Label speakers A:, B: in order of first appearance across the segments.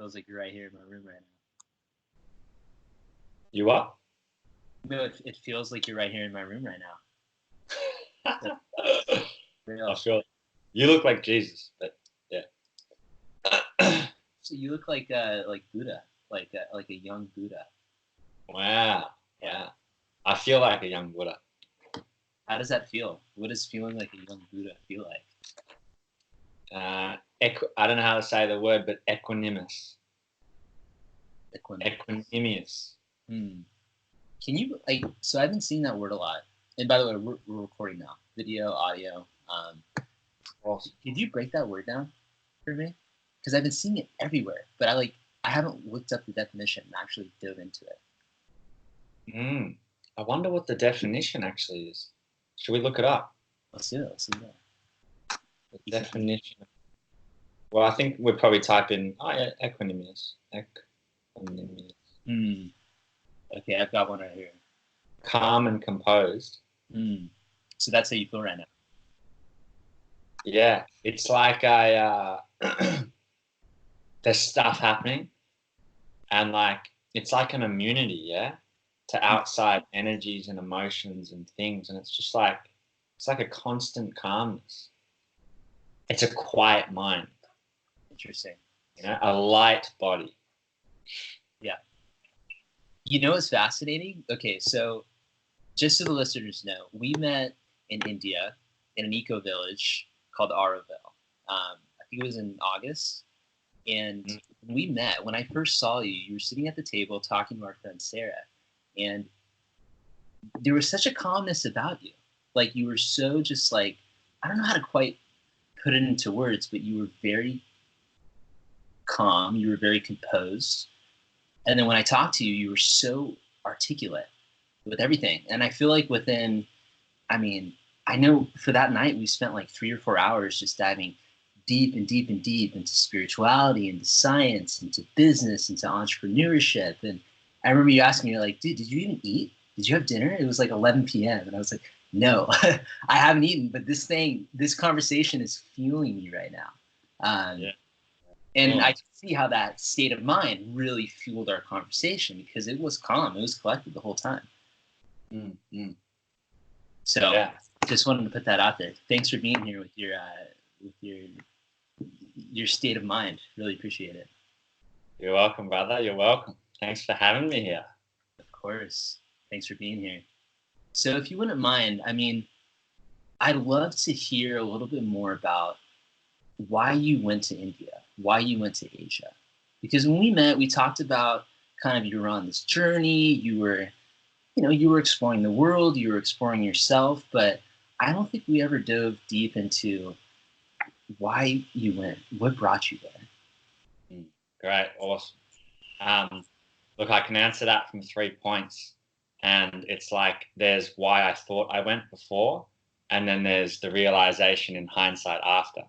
A: Feels like you're right here in my room right
B: You what?
A: now. No, it feels like you're right here in my room right now.
B: I feel you look like Jesus, but yeah.
A: So you look like Buddha, like a young Buddha.
B: Wow. Yeah. I feel like a young Buddha.
A: How does that feel? What does feeling like a young Buddha feel like?
B: I don't know how to say the word, but equanimous. Equanimous.
A: Hmm. Can you So I've been seeing that word a lot. And by the way, we're recording now, video, audio.
B: Awesome.
A: Could you break that word down for me? Because I've been seeing it everywhere, but I haven't looked up the definition and actually dove into it.
B: I wonder what the definition actually is. Should we look it up?
A: Let's do it.
B: The definition. Well, I think we'd probably type in equanimous. Equanimous.
A: Okay, I've got one right here.
B: Calm and composed.
A: So that's how you feel right now.
B: Yeah, it's like there's stuff happening, and it's like an immunity, yeah, to outside energies and emotions and things, and it's like a constant calmness. It's a quiet mind.
A: Interesting.
B: A light body.
A: Yeah. You know what's fascinating? Okay, so just so the listeners know, we met in India in an eco village called Auroville. I think it was in August. And we met. When I first saw you, you were sitting at the table talking to our friend Sarah. And there was such a calmness about you. Like you were so just like, I don't know how to quite put it into words, but you were very calm. You were very composed. And then when I talked to you, you were so articulate with everything. And I feel like I know for that night, we spent like 3 or 4 hours just diving deep into spirituality, into science, into business, into entrepreneurship. And I remember you asking me, you're like, dude, did you even eat? Did you have dinner? It was like 11 p.m. And I was like, no, I haven't eaten, but this conversation is fueling me right now. And I can see how that state of mind really fueled our conversation because it was calm. It was collected the whole time. So just wanted to put that out there. Thanks for being here with your state of mind. Really appreciate it.
B: You're welcome, brother. You're welcome. Thanks for having me here.
A: Of course. Thanks for being here. So if you wouldn't mind, I'd love to hear a little bit more about why you went to India, why you went to Asia. Because when we met, we talked about kind of you were on this journey, you were exploring the world, you were exploring yourself, but I don't think we ever dove deep into why you went, what brought you there.
B: Great, awesome. Look, I can answer that from 3 points. And it's like there's why I thought I went before, and then there's the realization in hindsight after.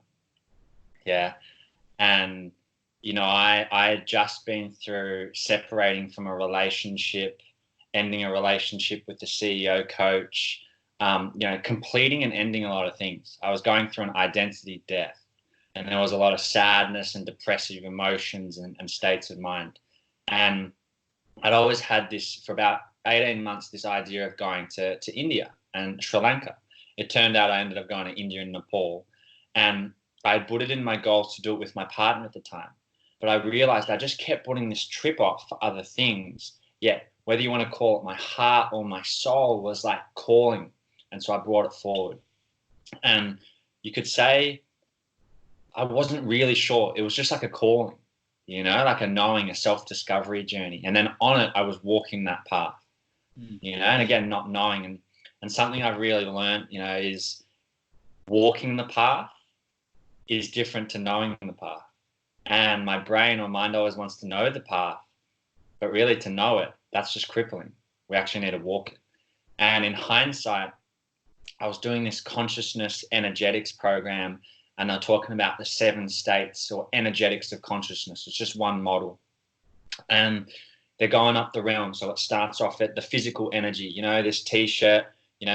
B: Yeah. And, I had just been through separating from a relationship, ending a relationship with the CEO coach, completing and ending a lot of things. I was going through an identity death, and there was a lot of sadness and depressive emotions and states of mind. And I'd always had this for about 18 months, this idea of going to India and Sri Lanka. It turned out I ended up going to India and Nepal. And I had put it in my goals to do it with my partner at the time. But I realized I just kept putting this trip off for other things. Yet, whether you want to call it my heart or my soul was like calling. And so I brought it forward. And you could say I wasn't really sure. It was just like a calling, like a knowing, a self-discovery journey. And then on it, I was walking that path, and again, not knowing. And something I've really learned, is walking the path is different to knowing the path. And my brain or mind always wants to know the path, but really to know it, that's just crippling. We actually need to walk it. And in hindsight, I was doing this consciousness energetics program, and they're talking about the 7 states or energetics of consciousness. It's just one model. And they're going up the realm. So it starts off at the physical energy, this T-shirt,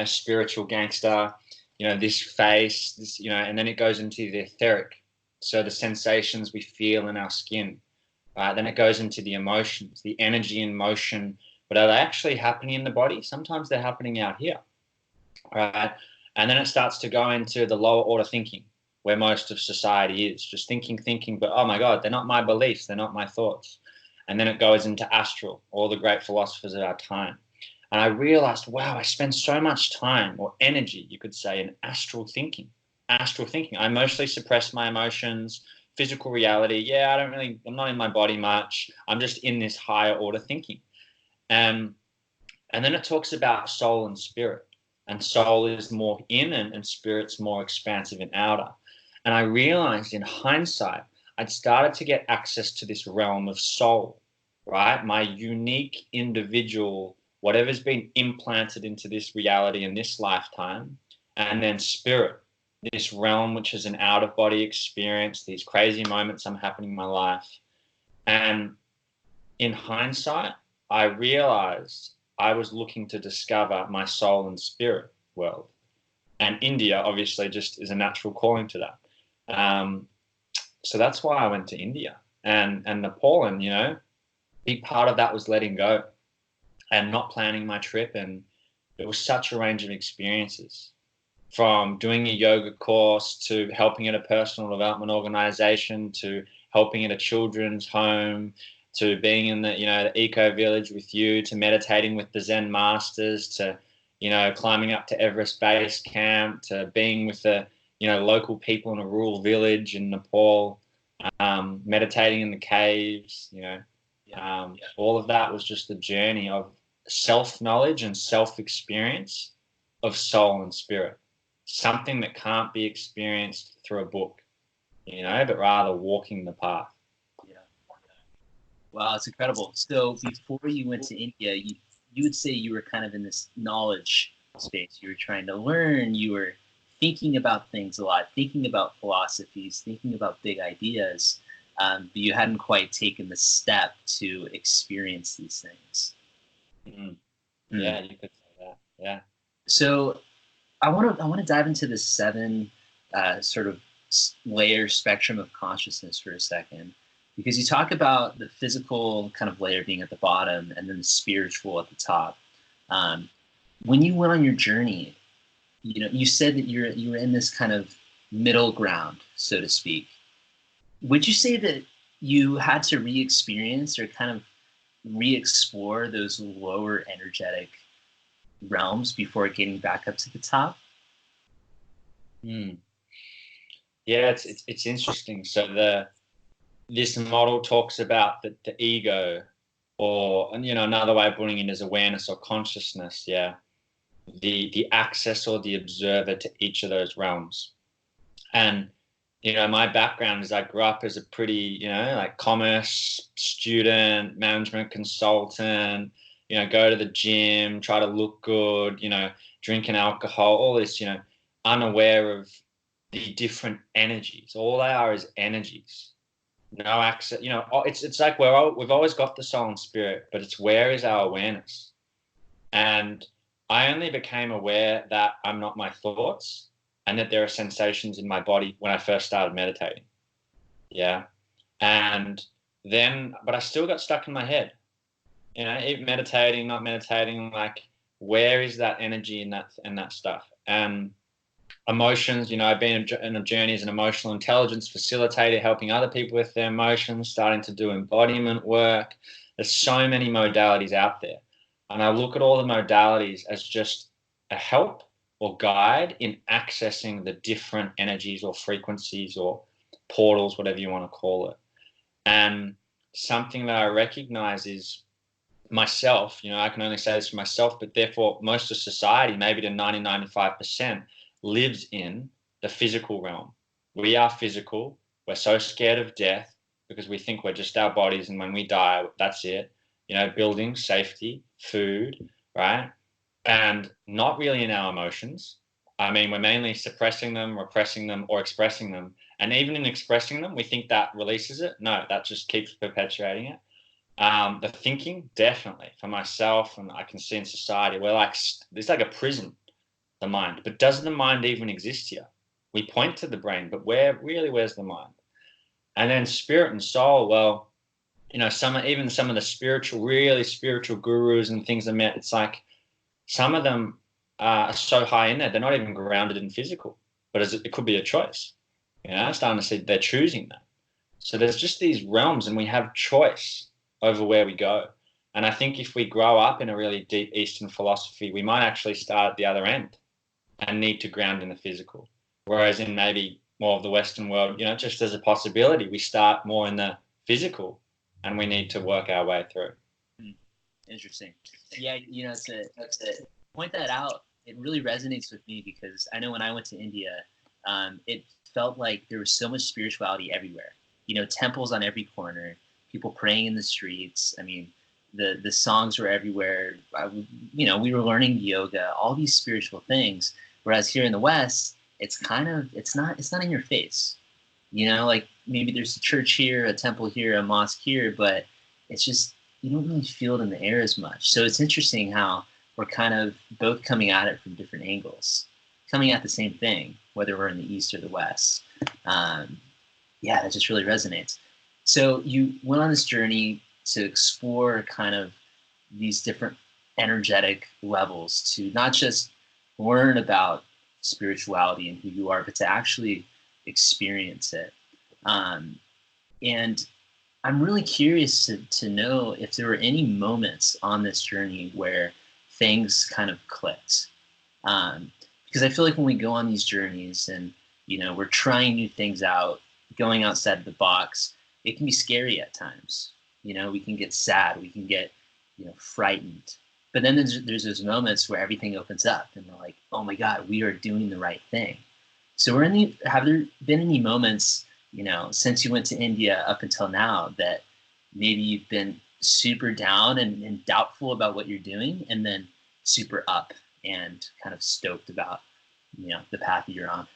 B: spiritual gangster, this face, and then it goes into the etheric. So the sensations we feel in our skin. right? Then it goes into the emotions, the energy and motion. But are they actually happening in the body? Sometimes they're happening out here, right? And then it starts to go into the lower order thinking, where most of society is just thinking, but oh my God, they're not my beliefs, they're not my thoughts. And then it goes into astral, all the great philosophers of our time. And I realized, wow, I spend so much time or energy, you could say, in astral thinking. Astral thinking. I mostly suppress my emotions, physical reality. Yeah, I'm not in my body much. I'm just in this higher order thinking. And then it talks about soul and spirit. And soul is more in and spirit's more expansive and outer. And I realized in hindsight, I'd started to get access to this realm of soul, right? My unique individual, whatever's been implanted into this reality in this lifetime. And then spirit, this realm which is an out of body experience, these crazy moments I'm happening in my life. And in hindsight, I realized I was looking to discover my soul and spirit world. And India obviously just is a natural calling to that. So that's why I went to India and Nepal. And, big part of that was letting go and not planning my trip. And it was such a range of experiences, from doing a yoga course to helping at a personal development organization to helping at a children's home to being in the eco village with you, to meditating with the Zen masters, to climbing up to Everest base camp, to being with the local people in a rural village in Nepal, meditating in the caves. All of that was just a journey of self-knowledge and self-experience of soul and spirit, something that can't be experienced through a book, but rather walking the path.
A: Wow, it's incredible. So before you went to India, you would say you were kind of in this knowledge space. You were trying to learn. You were thinking about things a lot, thinking about philosophies, thinking about big ideas, but you hadn't quite taken the step to experience these things.
B: Yeah, you could say that. Yeah.
A: So I want to dive into the 7 sort of layer spectrum of consciousness for a second, because you talk about the physical kind of layer being at the bottom and then the spiritual at the top. When you went on your journey, you said that you were in this kind of middle ground, so to speak. Would you say that you had to re-experience or kind of re-explore those lower energetic realms before getting back up to the top?
B: Yeah, it's interesting. So this model talks about the ego, or another way of putting it is awareness or consciousness. Yeah, the access or the observer to each of those realms. And my background is I grew up as a pretty like commerce student, management consultant. Go to the gym, try to look good. Drinking alcohol, all this. Unaware of the different energies. All they are is energies. No access. It's like we've always got the soul and spirit, but it's where is our awareness? And I only became aware that I'm not my thoughts and that there are sensations in my body when I first started meditating. Yeah. And then, but I still got stuck in my head, even meditating, not meditating, like where is that energy in that stuff? And emotions, I've been on a journey as an emotional intelligence facilitator, helping other people with their emotions, starting to do embodiment work. There's so many modalities out there. And I look at all the modalities as just a help or guide in accessing the different energies or frequencies or portals, whatever you want to call it. And something that I recognize is myself, I can only say this for myself, but therefore most of society, maybe to 95%, lives in the physical realm. We are physical. We're so scared of death because we think we're just our bodies, and when we die, that's it. Building, safety, food, right? And not really in our emotions. I mean, we're mainly suppressing them, repressing them, or expressing them. And even in expressing them, we think that releases it. No, that just keeps perpetuating it. The thinking, definitely, for myself, and I can see in society, we're like, it's like a prison, the mind. But does the mind even exist here? We point to the brain, but where's the mind? And then spirit and soul, well, you know, even some of the spiritual, really spiritual gurus and things I met, it's like some of them are so high in there, they're not even grounded in physical, but it could be a choice. You know, I'm starting to see they're choosing that. So there's just these realms, and we have choice over where we go. And I think if we grow up in a really deep Eastern philosophy, we might actually start at the other end and need to ground in the physical. Whereas in maybe more of the Western world, you know, just as a possibility, we start more in the physical and we need to work our way through.
A: Interesting. Yeah, you know, to point that out, it really resonates with me because I know when I went to India, it felt like there was so much spirituality everywhere. You know, temples on every corner, people praying in the streets. I mean, the songs were everywhere. You know, we were learning yoga, all these spiritual things. Whereas here in the West, it's kind of it's not in your face. You know, like maybe there's a church here, a temple here, a mosque here, but it's just you don't really feel it in the air as much. So it's interesting how we're kind of both coming at it from different angles, coming at the same thing, whether we're in the East or the West. Yeah, that just really resonates. So you went on this journey to explore kind of these different energetic levels to not just learn about spirituality and who you are, but to actually experience it. Um, and I'm really curious to know if there were any moments on this journey where things kind of clicked. Because I feel like when we go on these journeys and, you know, we're trying new things out, going outside of the box, it can be scary at times. You know, we can get sad, we can get, you know, frightened. But then there's those moments where everything opens up and we're like, oh my God, we are doing the right thing. So have there been any moments, you know, since you went to India up until now that maybe you've been super down and doubtful about what you're doing and then super up and kind of stoked about, you know, the path that you're on?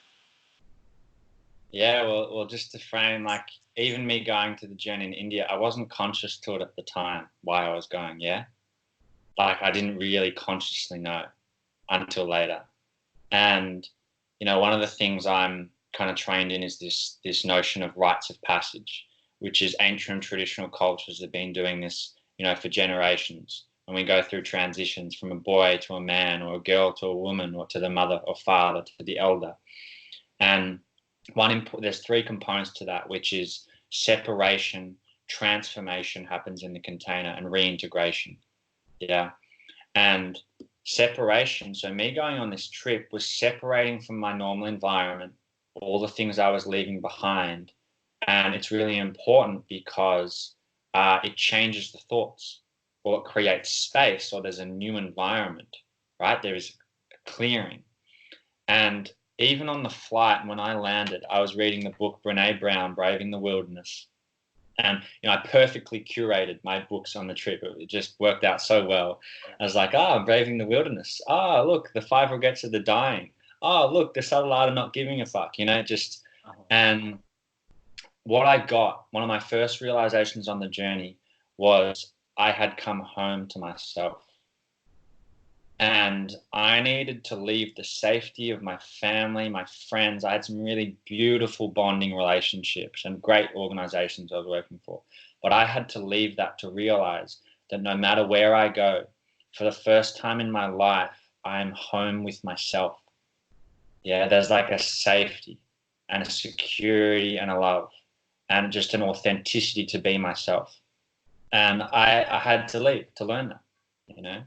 B: Yeah, well, just to frame, like even me going to the journey in India, I wasn't conscious to it at the time why I was going. Yeah, like I didn't really consciously know until later. And you know, one of the things I'm kind of trained in is this notion of rites of passage, which is ancient traditional cultures have been doing this, you know, for generations. And we go through transitions from a boy to a man, or a girl to a woman, or to the mother or father to the elder. And there's three components to that, which is separation, transformation happens in the container, and reintegration. Yeah. And separation, so me going on this trip was separating from my normal environment, all the things I was leaving behind. And it's really important because it changes the thoughts, or it creates space, or there's a new environment, right? There is a clearing. And even on the flight, when I landed, I was reading the book Brene Brown, Braving the Wilderness. And you know, I perfectly curated my books on the trip. It just worked out so well. I was like, I'm braving the wilderness. Look, the 5 regrets of the dying. Look, the subtle art of not giving a fuck. You know, just and what I got, one of my first realizations on the journey was I had come home to myself. And I needed to leave the safety of my family, my friends. I had some really beautiful bonding relationships and great organizations I was working for. But I had to leave that to realize that no matter where I go, for the first time in my life, I am home with myself. Yeah, there's like a safety and a security and a love and just an authenticity to be myself. And I had to leave to learn that, you know.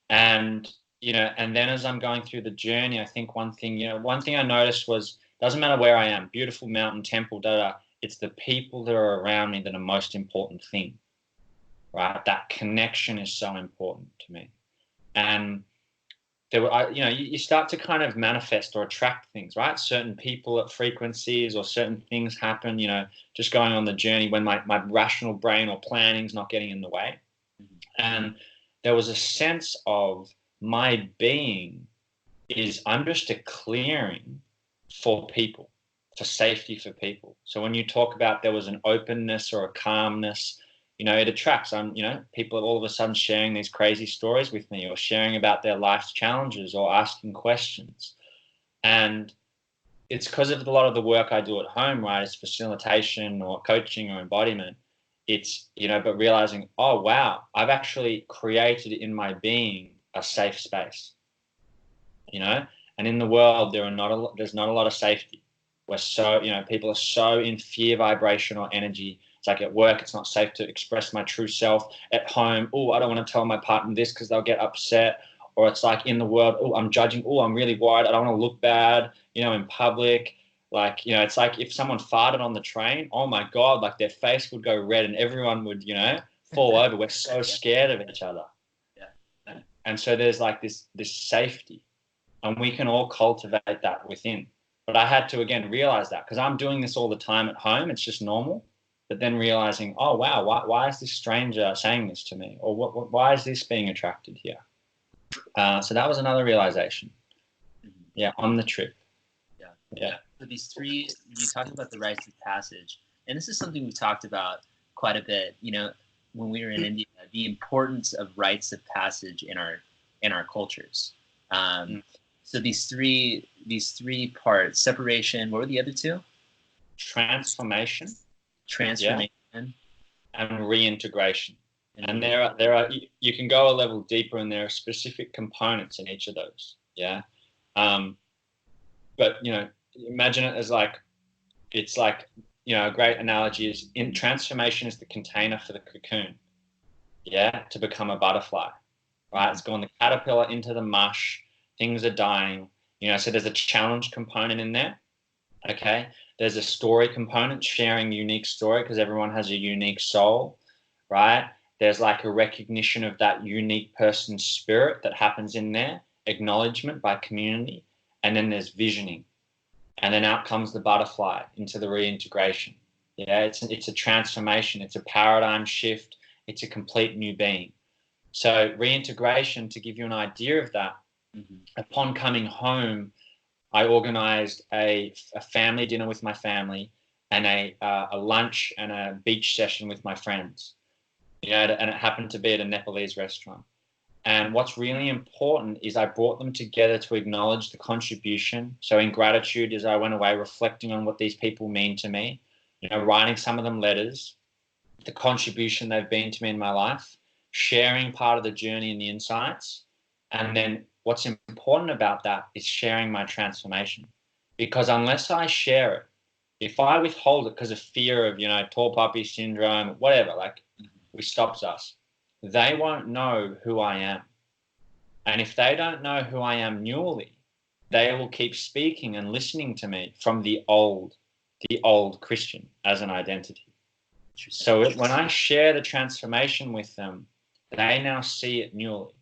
B: And, you know, and then as I'm going through the journey, I think one thing I noticed was, doesn't matter where I am, beautiful mountain, temple, it's the people that are around me that are most important thing, right? That connection is so important to me. And you start to kind of manifest or attract things, right? Certain people at frequencies or certain things happen, you know, just going on the journey when my rational brain or planning's not getting in the way. And there was a sense of my being I'm just a clearing for people, for safety for people. So when you talk about there was an openness or a calmness, you know, it attracts. People are all of a sudden sharing these crazy stories with me, or sharing about their life's challenges, or asking questions. And it's because of a lot of the work I do at home, right? It's facilitation or coaching or embodiment. it's, but realizing, oh, wow, I've actually created in my being a safe space, and in the world, there's not a lot of safety. We're so, people are so in fear vibration or energy. It's like at work, it's not safe to express my true self. At home, oh, I don't want to tell my partner this because they'll get upset. Or it's like in the world, oh, I'm judging. Oh, I'm really worried. I don't want to look bad, in public. Like, it's like if someone farted on the train, oh my God, like their face would go red and everyone would, fall over. We're so scared of each other.
A: Yeah.
B: And so there's like this safety, and we can all cultivate that within. But I had to, again, realize that because I'm doing this all the time at home. It's just normal. But then realizing, oh, wow, why is this stranger saying this to me? Or why is this being attracted here? So that was another realization. Yeah, on the trip. Yeah.
A: So these three, you talked about the rites of passage. And this is something we talked about quite a bit, when we were in India, the importance of rites of passage in our cultures. So these three parts: separation. What were the other two?
B: Transformation,
A: and
B: reintegration. And there are you can go a level deeper, and there are specific components in each of those. Yeah. But imagine it as like, it's like, a great analogy is in transformation is the container for the cocoon. Yeah, to become a butterfly. Right? It's gone the caterpillar into the mush. Things are dying. So there's a challenge component in there. Okay. There's a story component, sharing unique story because everyone has a unique soul. Right? There's like a recognition of that unique person's spirit that happens in there, acknowledgement by community, and then there's visioning. And then out comes the butterfly into the reintegration. Yeah, it's a transformation. It's a paradigm shift. It's a complete new being. So reintegration, to give you an idea of that, upon coming home, I organized a family dinner with my family and a lunch and a beach session with my friends. And it happened to be at a Nepalese restaurant. And what's really important is I brought them together to acknowledge the contribution. So in gratitude, as I went away reflecting on what these people mean to me, writing some of them letters, the contribution they've been to me in my life, sharing part of the journey and the insights. And then what's important about that is sharing my transformation. Because unless I share it, if I withhold it because of fear of, tall puppy syndrome, whatever, like which stops us, they won't know who I am. And if they don't know who I am newly, they will keep speaking and listening to me from the old Kristian as an identity. So when I share the transformation with them, they now see it newly.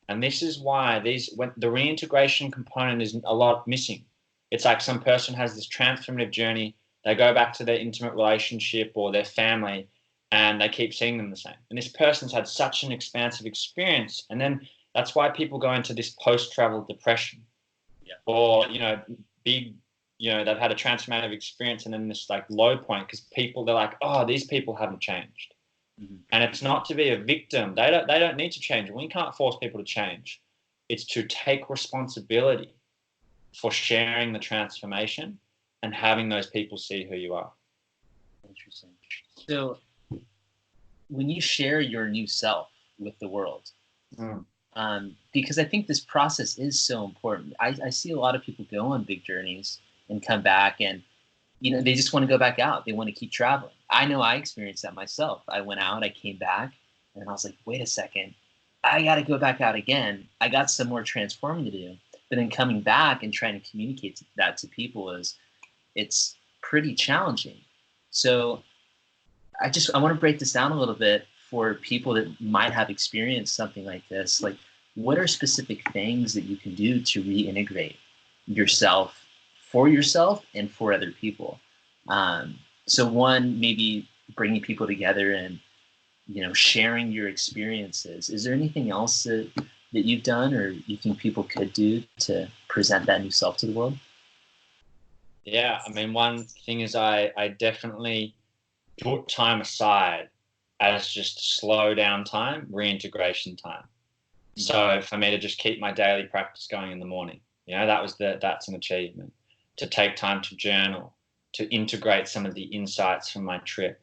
B: And this is why when the reintegration component is a lot missing. It's like some person has this transformative journey, they go back to their intimate relationship or their family, and they keep seeing them the same. And this person's had such an expansive experience. And then that's why people go into this post-travel depression. Yeah. Or, they've had a transformative experience and then this like low point because they're like, oh, these people haven't changed. And it's not to be a victim. They don't need to change. We can't force people to change. It's to take responsibility for sharing the transformation and having those people see who you are.
A: Interesting. So when you share your new self with the world, because I think this process is so important. I see a lot of people go on big journeys and come back and, they just want to go back out. They want to keep traveling. I know I experienced that myself. I went out, I came back, and I was like, wait a second, I got to go back out again. I got some more transforming to do. But then coming back and trying to communicate that to people it's pretty challenging. So I want to break this down a little bit for people that might have experienced something like this. Like, what are specific things that you can do to reintegrate yourself for yourself and for other people? So one, maybe bringing people together and, sharing your experiences. Is there anything else that you've done or you think people could do to present that new self to the world?
B: Yeah, I mean, one thing is I definitely put time aside as just slow down time, reintegration time. So for me to just keep my daily practice going in the morning, that's an achievement. To take time to journal, to integrate some of the insights from my trip,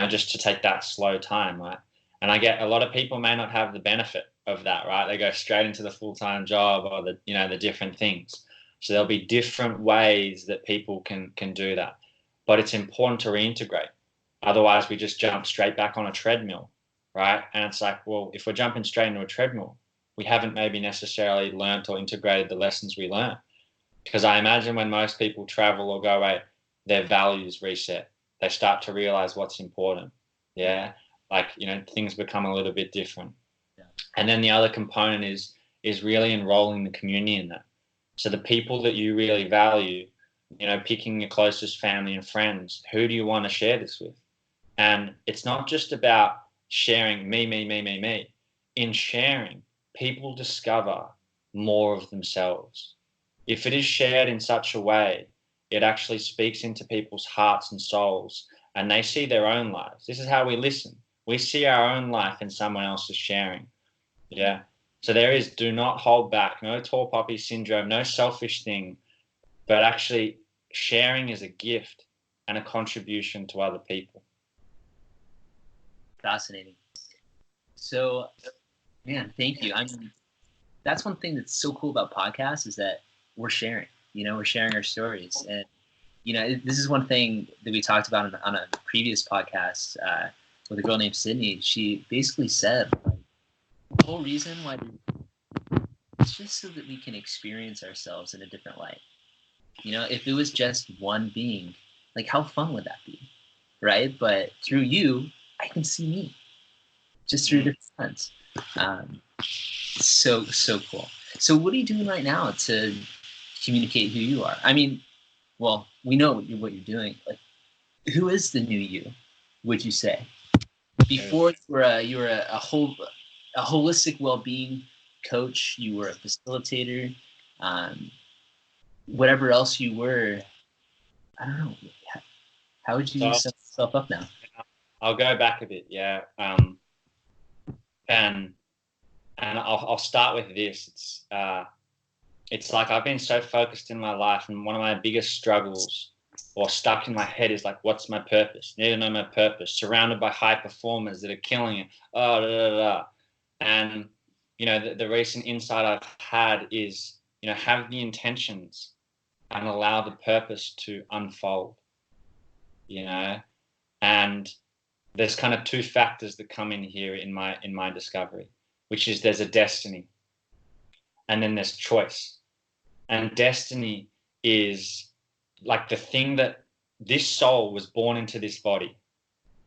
B: just to take that slow time, right? And I get a lot of people may not have the benefit of that, right? They go straight into the full-time job or the different things. So there'll be different ways that people can do that. But it's important to reintegrate. Otherwise, we just jump straight back on a treadmill, right? And it's like, well, if we're jumping straight into a treadmill, we haven't maybe necessarily learnt or integrated the lessons we learned. Because I imagine when most people travel or go away, their values reset. They start to realize what's important. Yeah. Like, things become a little bit different.
A: Yeah.
B: And then the other component is really enrolling the community in that. So the people that you really value, picking your closest family and friends, who do you want to share this with? And it's not just about sharing me. In sharing, people discover more of themselves. If it is shared in such a way, it actually speaks into people's hearts and souls, and they see their own lives. This is how we listen. We see our own life in someone else's sharing. Yeah. So there is, do not hold back, no tall poppy syndrome, no selfish thing, but actually sharing is a gift and a contribution to other people.
A: Fascinating. So, man, thank you. I mean, that's one thing that's so cool about podcasts is that we're sharing, we're sharing our stories. And, this is one thing that we talked about on a previous podcast with a girl named Sydney. She basically said, like, the whole reason why it's just so that we can experience ourselves in a different light. If it was just one being, like, how fun would that be? Right? But through you, I can see me just through different lens. So cool. So what are you doing right now to communicate who you are? I mean, well, we know what you're doing. Like, who is the new you, would you say? Before you were a holistic well-being coach, you were a facilitator, whatever else you were. I don't know. How would you set yourself up now?
B: I'll go back a bit, yeah. And I'll start with this. It's like I've been so focused in my life, and one of my biggest struggles or stuck in my head is like, what's my purpose? Need to know my purpose. Surrounded by high performers that are killing it. And the recent insight I've had is have the intentions and allow the purpose to unfold. And there's kind of two factors that come in here in my discovery, which is there's a destiny and then there's choice. And destiny is like the thing that this soul was born into this body,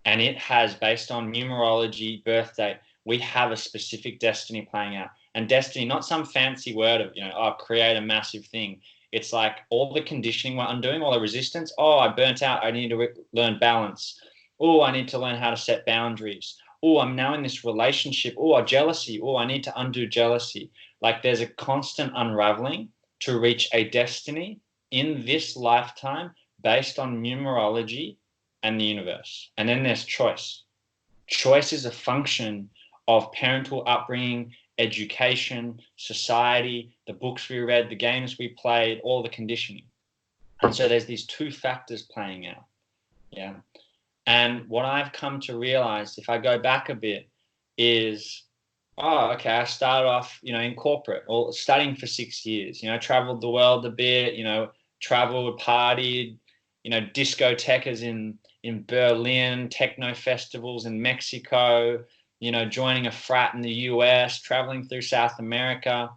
B: and it has, based on numerology, birth date, we have a specific destiny playing out. And destiny, not some fancy word of, create a massive thing. It's like all the conditioning what I'm doing, all the resistance. Oh, I burnt out. I need to learn balance. Oh, I need to learn how to set boundaries. Oh, I'm now in this relationship. Oh, jealousy. Oh, I need to undo jealousy. Like there's a constant unraveling to reach a destiny in this lifetime based on numerology and the universe. And then there's choice. Choice is a function of parental upbringing, education, society, the books we read, the games we played, all the conditioning. And so there's these two factors playing out. Yeah. And what I've come to realize, if I go back a bit, is, I started off, in corporate or studying for 6 years, traveled the world a bit, traveled, partied, discotecas in Berlin, techno festivals in Mexico, joining a frat in the US, traveling through South America,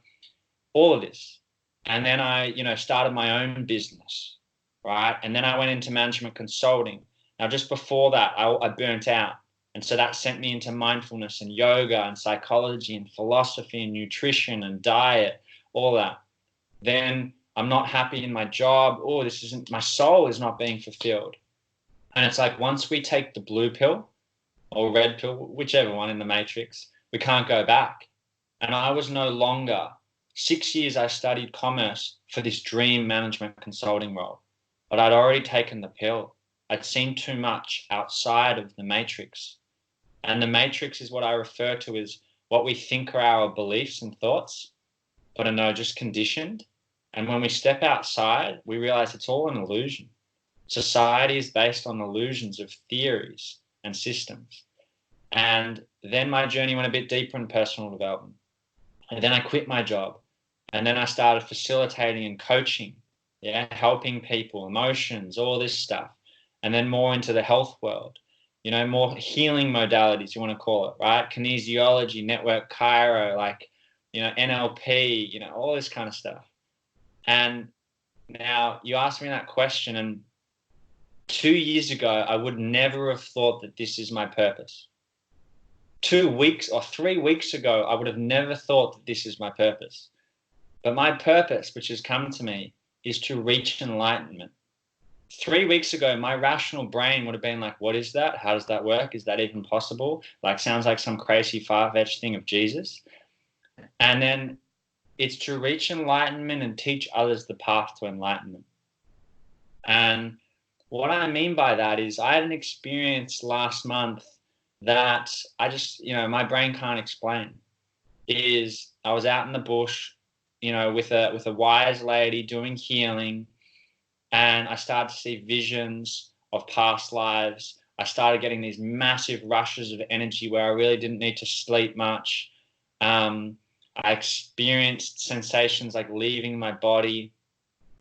B: all of this. And then I, started my own business, right? And then I went into management consulting. Now, just before that, I burnt out. And so that sent me into mindfulness and yoga and psychology and philosophy and nutrition and diet, all that. Then I'm not happy in my job. Oh, my soul is not being fulfilled. And it's like, once we take the blue pill or red pill, whichever one in the matrix, we can't go back. And I was no longer, 6 years I studied commerce for this dream management consulting role, but I'd already taken the pill. I'd seen too much outside of the matrix. And the matrix is what I refer to as what we think are our beliefs and thoughts, but are just conditioned. And when we step outside, we realize it's all an illusion. Society is based on illusions of theories and systems. And then my journey went a bit deeper in personal development. And then I quit my job. And then I started facilitating and coaching, yeah, helping people, emotions, all this stuff. And then more into the health world, you know, more healing modalities, you want to call it, right? Kinesiology, network chiro, like, you know, NLP, you know, all this kind of stuff. And now you asked me that question, and 2 years ago, I would never have thought that this is my purpose. 2 weeks or 3 weeks ago, I would have never thought that this is my purpose. But my purpose, which has come to me, is to reach enlightenment. 3 weeks ago, my rational brain would have been like, what is that? How does that work? Is that even possible? Like, sounds like some crazy far-fetched thing of Jesus. And then it's to reach enlightenment and teach others the path to enlightenment. And what I mean by that is I had an experience last month that I just, you know, my brain can't explain. Is I was out in the bush, you know, with a wise lady doing healing, and I started to see visions of past lives. I started getting these massive rushes of energy where I really didn't need to sleep much. I experienced sensations like leaving my body,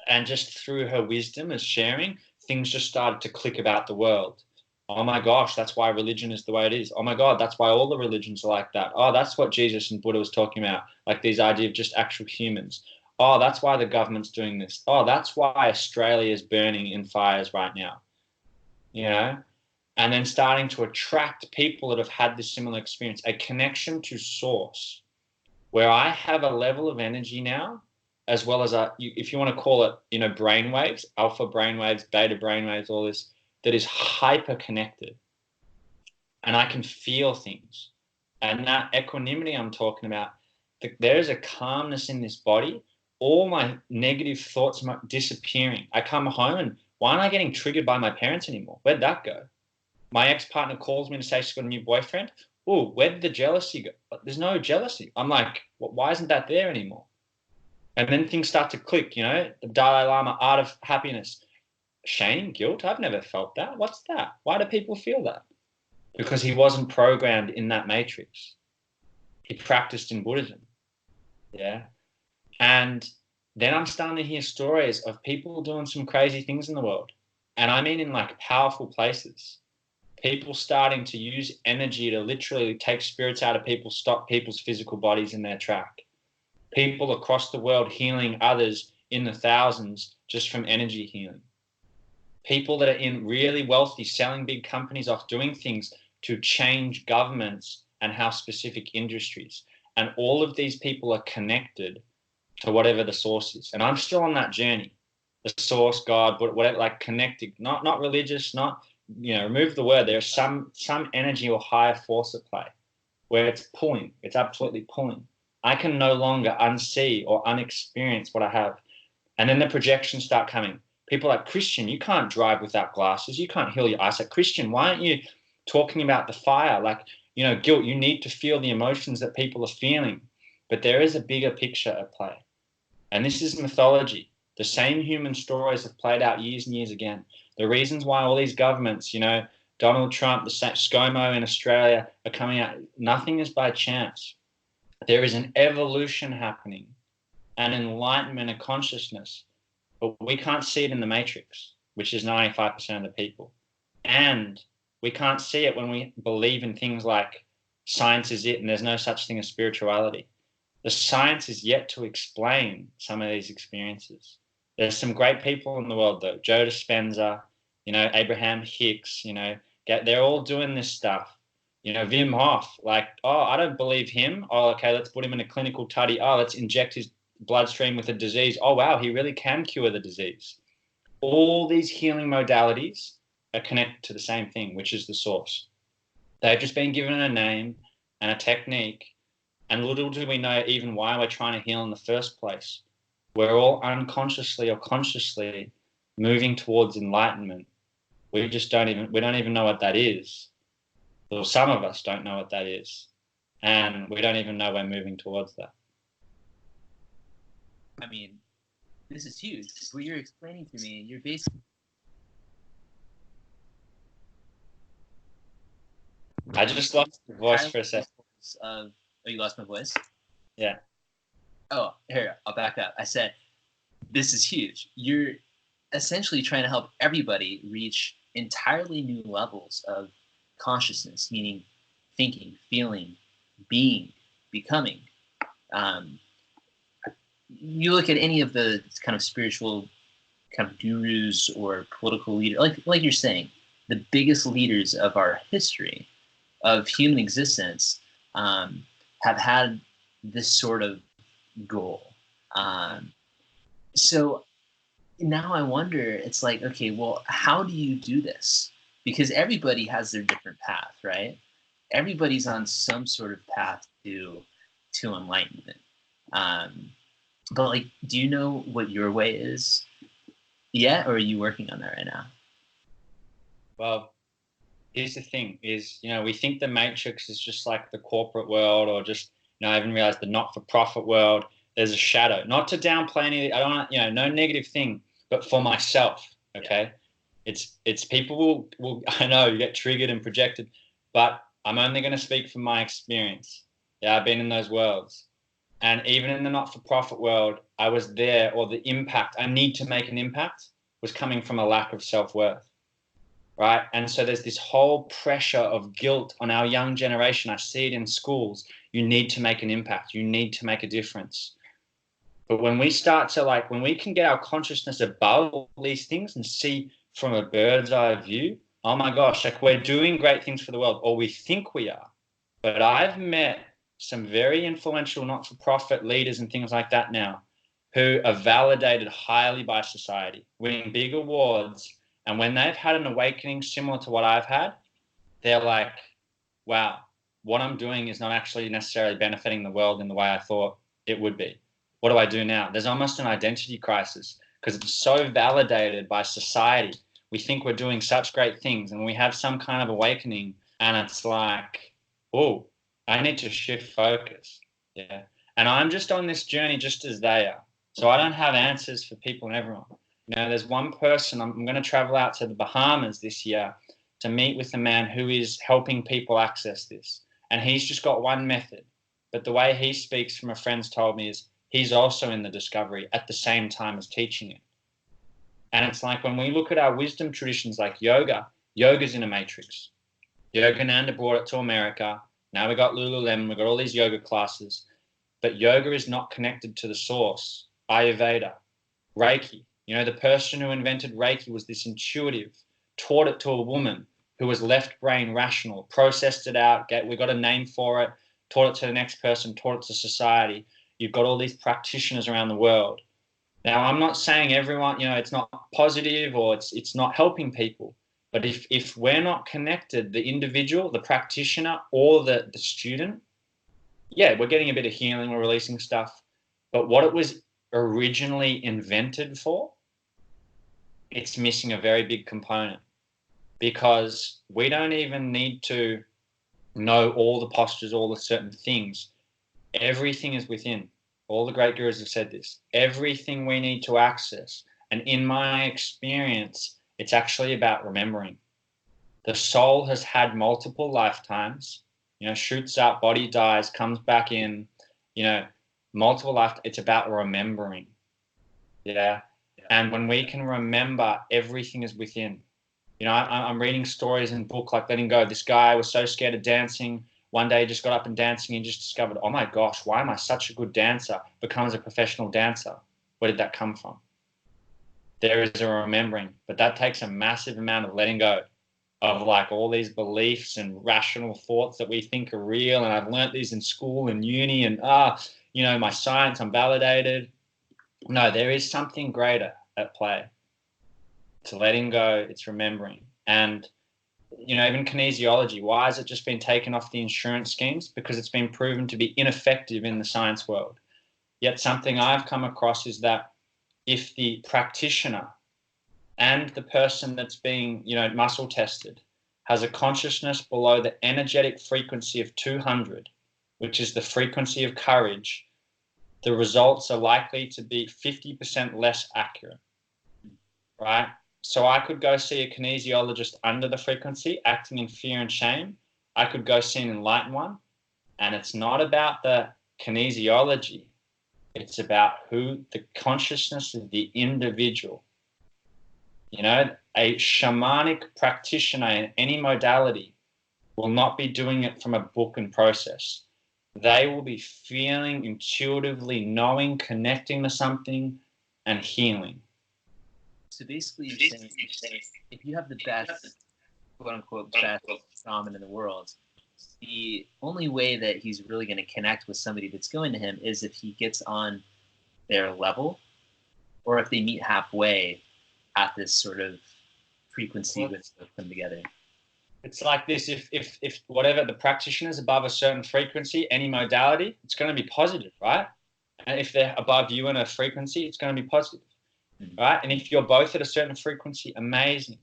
B: and just through her wisdom as sharing, things just started to click about the world. Oh my gosh, that's why religion is the way it is. Oh my God, that's why all the religions are like that. Oh, that's what Jesus and Buddha was talking about, like these idea of just actual humans. Oh, that's why the government's doing this. Oh, that's why Australia is burning in fires right now. You know? And then starting to attract people that have had this similar experience, a connection to source, where I have a level of energy now, as well as if you want to call it, you know, brainwaves, alpha brainwaves, beta brainwaves, all this, that is hyper connected, and I can feel things. And that equanimity I'm talking about, there is a calmness in this body. All my negative thoughts are disappearing. I come home and why aren't I getting triggered by my parents anymore? Where'd that go? My ex-partner calls me to say she's got a new boyfriend. Oh, where did the jealousy go? There's no jealousy. I'm like, why isn't that there anymore? And then things start to click, you know, the Dalai Lama, art of happiness. Shame, guilt, I've never felt that. What's that? Why do people feel that? Because he wasn't programmed in that matrix. He practiced in Buddhism. Yeah. And then I'm starting to hear stories of people doing some crazy things in the world. And I mean in like powerful places. People starting to use energy to literally take spirits out of people, stop people's physical bodies in their track. People across the world healing others in the thousands just from energy healing. People that are in really wealthy, selling big companies off, doing things to change governments and how specific industries. And all of these people are connected to whatever the source is. And I'm still on that journey. The source, God, whatever, like connected, not religious, not, you know, remove the word. There's some energy or higher force at play where it's pulling. It's absolutely pulling. I can no longer unsee or unexperience what I have. And then the projections start coming. People are like, Kristian, you can't drive without glasses. You can't heal your eyes. Like, Kristian, why aren't you talking about the fire? Like, you know, guilt, you need to feel the emotions that people are feeling. But there is a bigger picture at play. And this is mythology. The same human stories have played out years and years again. The reasons why all these governments, you know, Donald Trump, the ScoMo in Australia are coming out, nothing is by chance. There is an evolution happening, an enlightenment of consciousness, but we can't see it in the matrix, which is 95% of the people. And we can't see it when we believe in things like science is it and there's no such thing as spirituality. The science is yet to explain some of these experiences. There's some great people in the world, though. Joe Dispenza, you know, Abraham Hicks, you know, they're all doing this stuff. You know, Wim Hof, like, oh, I don't believe him. Oh, okay, let's put him in a clinical study. Oh, let's inject his bloodstream with a disease. Oh, wow, he really can cure the disease. All these healing modalities are connected to the same thing, which is the source. They've just been given a name and a technique, and little do we know even why we're trying to heal in the first place. We're all unconsciously or consciously moving towards enlightenment. We don't even know what that is. Well, some of us don't know what that is. And we don't even know we're moving towards that.
A: I mean, this is huge. What you're explaining to me, you're basically
B: I just lost the voice for a second.
A: Oh, you lost my voice?
B: Yeah.
A: Oh, here, I'll back up. I said, this is huge. You're essentially trying to help everybody reach entirely new levels of consciousness, meaning thinking, feeling, being, becoming. You look at any of the kind of spiritual kind of gurus or political leaders, like you're saying, the biggest leaders of our history of human existence have had this sort of goal. So now I wonder, it's like, okay, well, how do you do this? Because everybody has their different path, right? Everybody's on some sort of path to enlightenment. But like, do you know what your way is yet, or are you working on that right now?
B: Well, here's the thing: is we think the matrix is just like the corporate world, or just I even realized the not-for-profit world. There's a shadow. Not to downplay any. I don't want no negative thing, but for myself, okay. It's people will I know you get triggered and projected, but I'm only going to speak from my experience. Yeah, I've been in those worlds. And even in the not-for-profit world, I was there, or the impact, I need to make an impact, was coming from a lack of self-worth, right? And so there's this whole pressure of guilt on our young generation. I see it in schools. You need to make an impact. You need to make a difference. But when we start to when we can get our consciousness above all these things and see from a bird's eye view, oh my gosh, we're doing great things for the world, or we think we are. But I've met some very influential not-for-profit leaders and things like that now who are validated highly by society, winning big awards. And when they've had an awakening similar to what I've had, they're like, wow, what I'm doing is not actually necessarily benefiting the world in the way I thought it would be. What do I do now? There's almost an identity crisis because it's so validated by society. We think we're doing such great things, and we have some kind of awakening, and it's like, oh, I need to shift focus. Yeah. And I'm just on this journey just as they are. So I don't have answers for people and everyone. There's one person, I'm going to travel out to the Bahamas this year to meet with a man who is helping people access this. And he's just got one method. But the way he speaks, from a friend's told me, is he's also in the discovery at the same time as teaching it. And it's like when we look at our wisdom traditions like yoga's in a matrix. Yogananda brought it to America. Now we got Lululemon, we got all these yoga classes. But yoga is not connected to the source. Ayurveda, Reiki. The person who invented Reiki was this intuitive, taught it to a woman who was left brain rational, processed it out, we got a name for it, taught it to the next person, taught it to society. You've got all these practitioners around the world. Now, I'm not saying everyone, it's not positive or it's not helping people. But if we're not connected, the individual, the practitioner, or the student, yeah, we're getting a bit of healing, we're releasing stuff. But what it was originally invented for, it's missing a very big component, because we don't even need to know all the postures, all the certain things. Everything is within. All the great gurus have said this. Everything we need to access. And in my experience, it's actually about remembering. The soul has had multiple lifetimes, shoots out, body dies, comes back in, multiple lifetimes. It's about remembering. Yeah. And when we can remember, everything is within. I'm reading stories in book like Letting Go. This guy was so scared of dancing. One day he just got up and dancing and just discovered, oh my gosh, why am I such a good dancer? Becomes a professional dancer. Where did that come from? There is a remembering, but that takes a massive amount of letting go of all these beliefs and rational thoughts that we think are real. And I've learnt these in school and uni and, my science, I'm validated. No, there is something greater at play. It's letting go, it's remembering. And, even kinesiology, why has it just been taken off the insurance schemes? Because it's been proven to be ineffective in the science world. Yet something I've come across is that if the practitioner and the person that's being, muscle tested has a consciousness below the energetic frequency of 200, which is the frequency of courage, the results are likely to be 50% less accurate, right? So I could go see a kinesiologist under the frequency, acting in fear and shame, I could go see an enlightened one, and it's not about the kinesiology. It's about who the consciousness of the individual. You know, a shamanic practitioner in any modality will not be doing it from a book and process. They will be feeling, intuitively knowing, connecting to something, and healing.
A: So basically, you're saying if you have the best, quote unquote, best shaman in the world, the only way that he's really going to connect with somebody that's going to him is if he gets on their level, or if they meet halfway at this sort of frequency with them together.
B: It's like this: if whatever the practitioner is above a certain frequency, any modality, it's going to be positive, right? And if they're above you in a frequency, it's going to be positive, right? And if you're both at a certain frequency, amazing.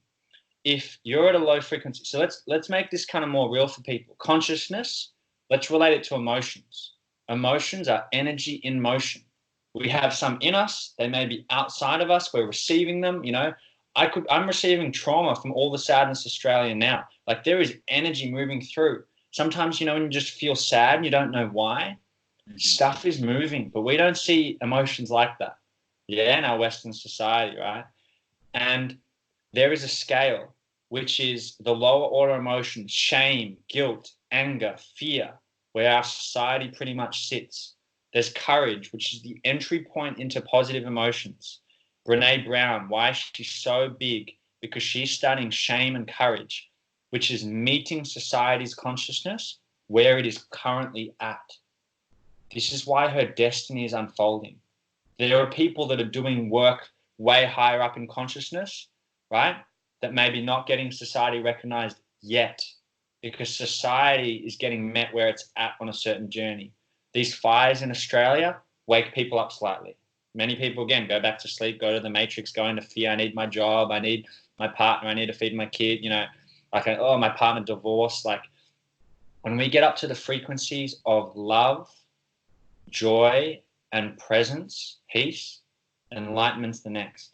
B: If you're at a low frequency, so let's make this kind of more real for people. Consciousness, let's relate it to emotions. Emotions are energy in motion. We have some in us, they may be outside of us, we're receiving them, you know. I'm receiving trauma from all the sadness Australia now. Like, there is energy moving through. Sometimes, you know, when you just feel sad and you don't know why, stuff is moving, but we don't see emotions like that. Yeah, in our Western society, right? And there is a scale, which is the lower order emotions: shame, guilt, anger, fear, where our society pretty much sits. There's courage, which is the entry point into positive emotions. Brene Brown, why she's so big? Because she's studying shame and courage, which is meeting society's consciousness where it is currently at. This is why her destiny is unfolding. There are people that are doing work way higher up in consciousness, right? That maybe not getting society recognized yet, because society is getting met where it's at on a certain journey. These fires in Australia wake people up slightly. Many people, again, go back to sleep, go to the matrix, go into fear. I need my job. I need my partner. I need to feed my kid. You know, like, oh, my partner divorced. Like, when we get up to the frequencies of love, joy, and presence, peace, enlightenment's the next.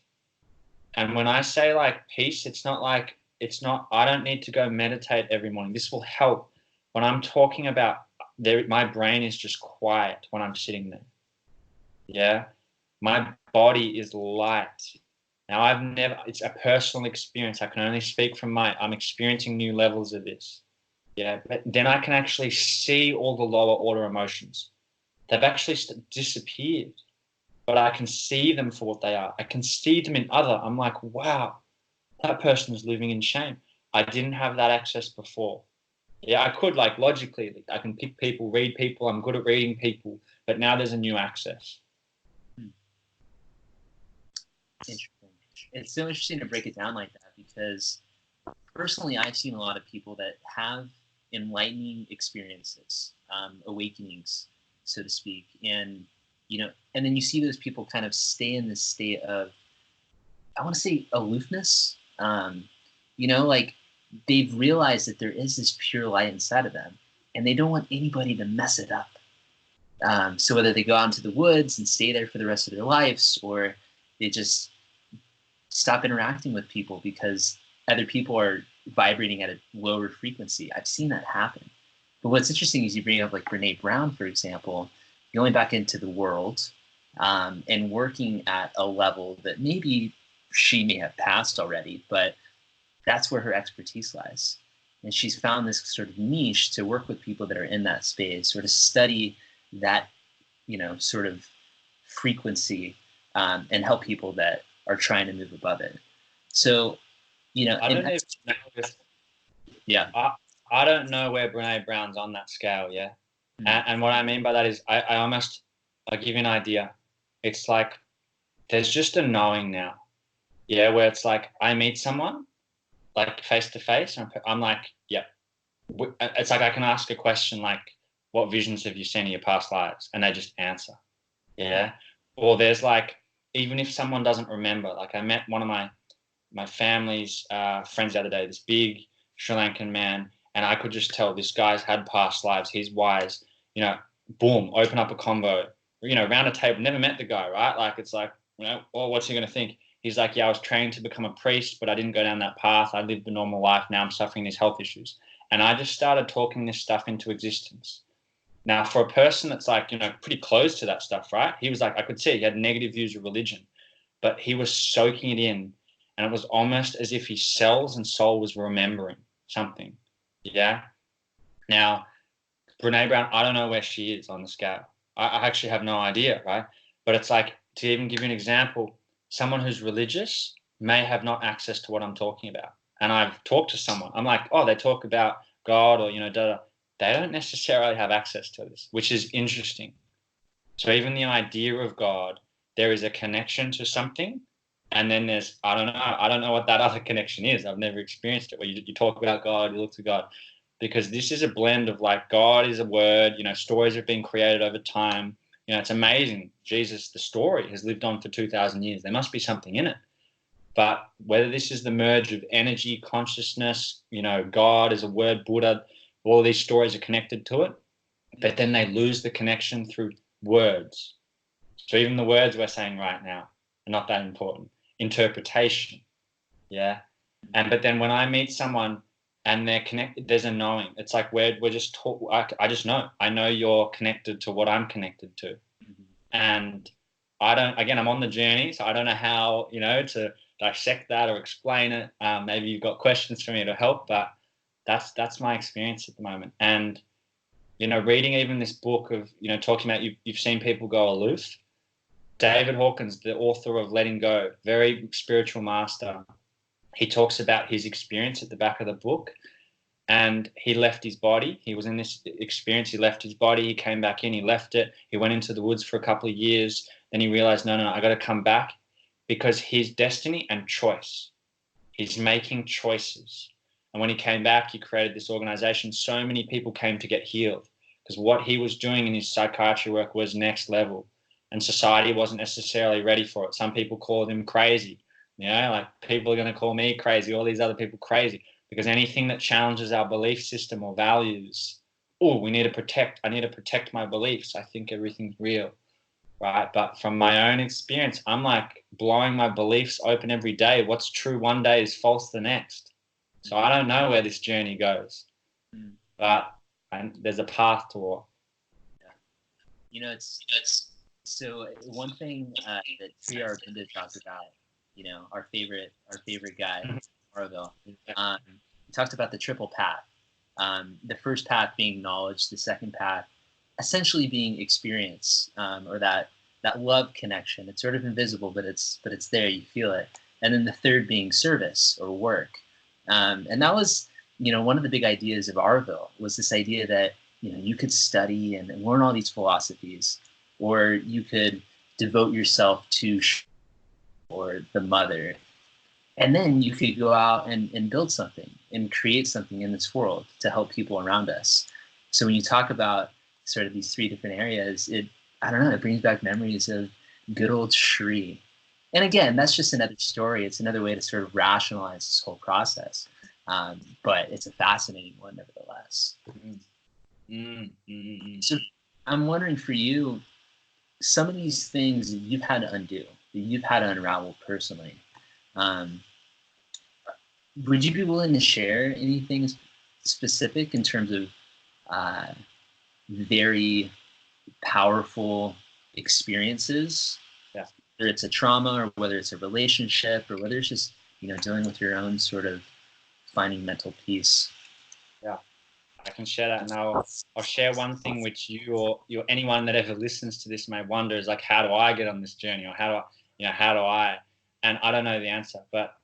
B: And when I say like peace, it's not, I don't need to go meditate every morning. This will help. When I'm talking about my brain is just quiet when I'm sitting there. Yeah. My body is light. Now, it's a personal experience. I can only speak from I'm experiencing new levels of this. Yeah. But then I can actually see all the lower order emotions. They've actually disappeared, but I can see them for what they are. I can see them in other. I'm like, wow, that person is living in shame. I didn't have that access before. Yeah, I could, like, logically, I can pick people, read people. I'm good at reading people, but now there's a new access.
A: Interesting. It's so interesting to break it down like that, because personally, I've seen a lot of people that have enlightening experiences, awakenings, so to speak, and and then you see those people kind of stay in this state of, I want to say, aloofness. Like, they've realized that there is this pure light inside of them, and they don't want anybody to mess it up. So whether they go out into the woods and stay there for the rest of their lives, or they just stop interacting with people because other people are vibrating at a lower frequency. I've seen that happen. But what's interesting is you bring up like Brene Brown, for example, going back into the world and working at a level that maybe she may have passed already, but that's where her expertise lies. And she's found this sort of niche to work with people that are in that space, or to study that, sort of frequency and help people that are trying to move above it. So,
B: I don't even know
A: yeah.
B: I don't know where Brene Brown's on that scale, yeah? And what I mean by that is I'll give you an idea. It's like there's just a knowing now, yeah, where it's like I meet someone, like face to face, and I'm like, yeah. It's like I can ask a question like, what visions have you seen in your past lives? And they just answer, yeah? Or there's like, even if someone doesn't remember, like I met one of my family's friends the other day, this big Sri Lankan man, and I could just tell this guy's had past lives, he's wise, boom, open up a convo, around a table, never met the guy, right? Like, it's like, well, what's he going to think? He's like, yeah, I was trained to become a priest, but I didn't go down that path. I lived a normal life. Now I'm suffering these health issues. And I just started talking this stuff into existence. Now, for a person that's like, pretty close to that stuff, right? He was like, I could see he had negative views of religion, but he was soaking it in. And it was almost as if his cells and soul was remembering something. Yeah. Now, Brene Brown, I don't know where she is on the scale. I actually have no idea, right? But it's like, to even give you an example, someone who's religious may have not access to what I'm talking about. And I've talked to someone, I'm like, oh, they talk about God or, they don't necessarily have access to this, which is interesting. So even the idea of God, there is a connection to something. And then there's, I don't know what that other connection is. I've never experienced it where you talk about God, you look to God. Because this is a blend of like God is a word, stories have been created over time. It's amazing. Jesus, the story has lived on for 2,000 years. There must be something in it. But whether this is the merge of energy, consciousness, God is a word, Buddha, all these stories are connected to it, but then they lose the connection through words. So even the words we're saying right now are not that important. Interpretation, yeah. But then when I meet someone and they're connected, there's a knowing. It's like we're just talk. I just know. I know you're connected to what I'm connected to, and I don't. Again, I'm on the journey, so I don't know how to dissect that or explain it. Maybe you've got questions for me to help, but that's my experience at the moment. And reading even this book of talking about you've seen people go aloof. David Hawkins, the author of Letting Go, very spiritual master. He talks about his experience at the back of the book, and he left his body. He was in this experience. He left his body. He came back in. He left it. He went into the woods for a couple of years. Then he realized, no, I got to come back because his destiny and choice. He's making choices. And when he came back, he created this organization. So many people came to get healed because what he was doing in his psychiatry work was next level, and society wasn't necessarily ready for it. Some people called him crazy. Like people are going to call me crazy, all these other people crazy, because anything that challenges our belief system or values, I need to protect my beliefs. I think everything's real, right? But from my own experience, I'm like blowing my beliefs open every day. What's true one day is false the next. So I don't know where this journey goes, but there's a path to walk.
A: It's so one thing that Sri Aurobindo talks about, our favorite guy, Auroville, he talked about the triple path. The first path being knowledge, the second path essentially being experience, or that love connection. It's sort of invisible, but it's there. You feel it. And then the third being service or work. And that was, one of the big ideas of Auroville was this idea that, you could study and learn all these philosophies, or you could devote yourself to or the mother, and then you could go out and build something and create something in this world to help people around us. So when you talk about sort of these three different areas, it brings back memories of good old Sri. And again, that's just another story. It's another way to sort of rationalize this whole process. But it's a fascinating one nevertheless. So I'm wondering for you, some of these things that you've had to undo, that you've had to unravel personally, would you be willing to share anything specific in terms of very powerful experiences?
B: Yeah.
A: Whether it's a trauma or whether it's a relationship or whether it's just, dealing with your own sort of finding mental peace.
B: Yeah, I can share that. And I'll share one thing which you or anyone that ever listens to this may wonder is like, how do I get on this journey, or how do I, and I don't know the answer, but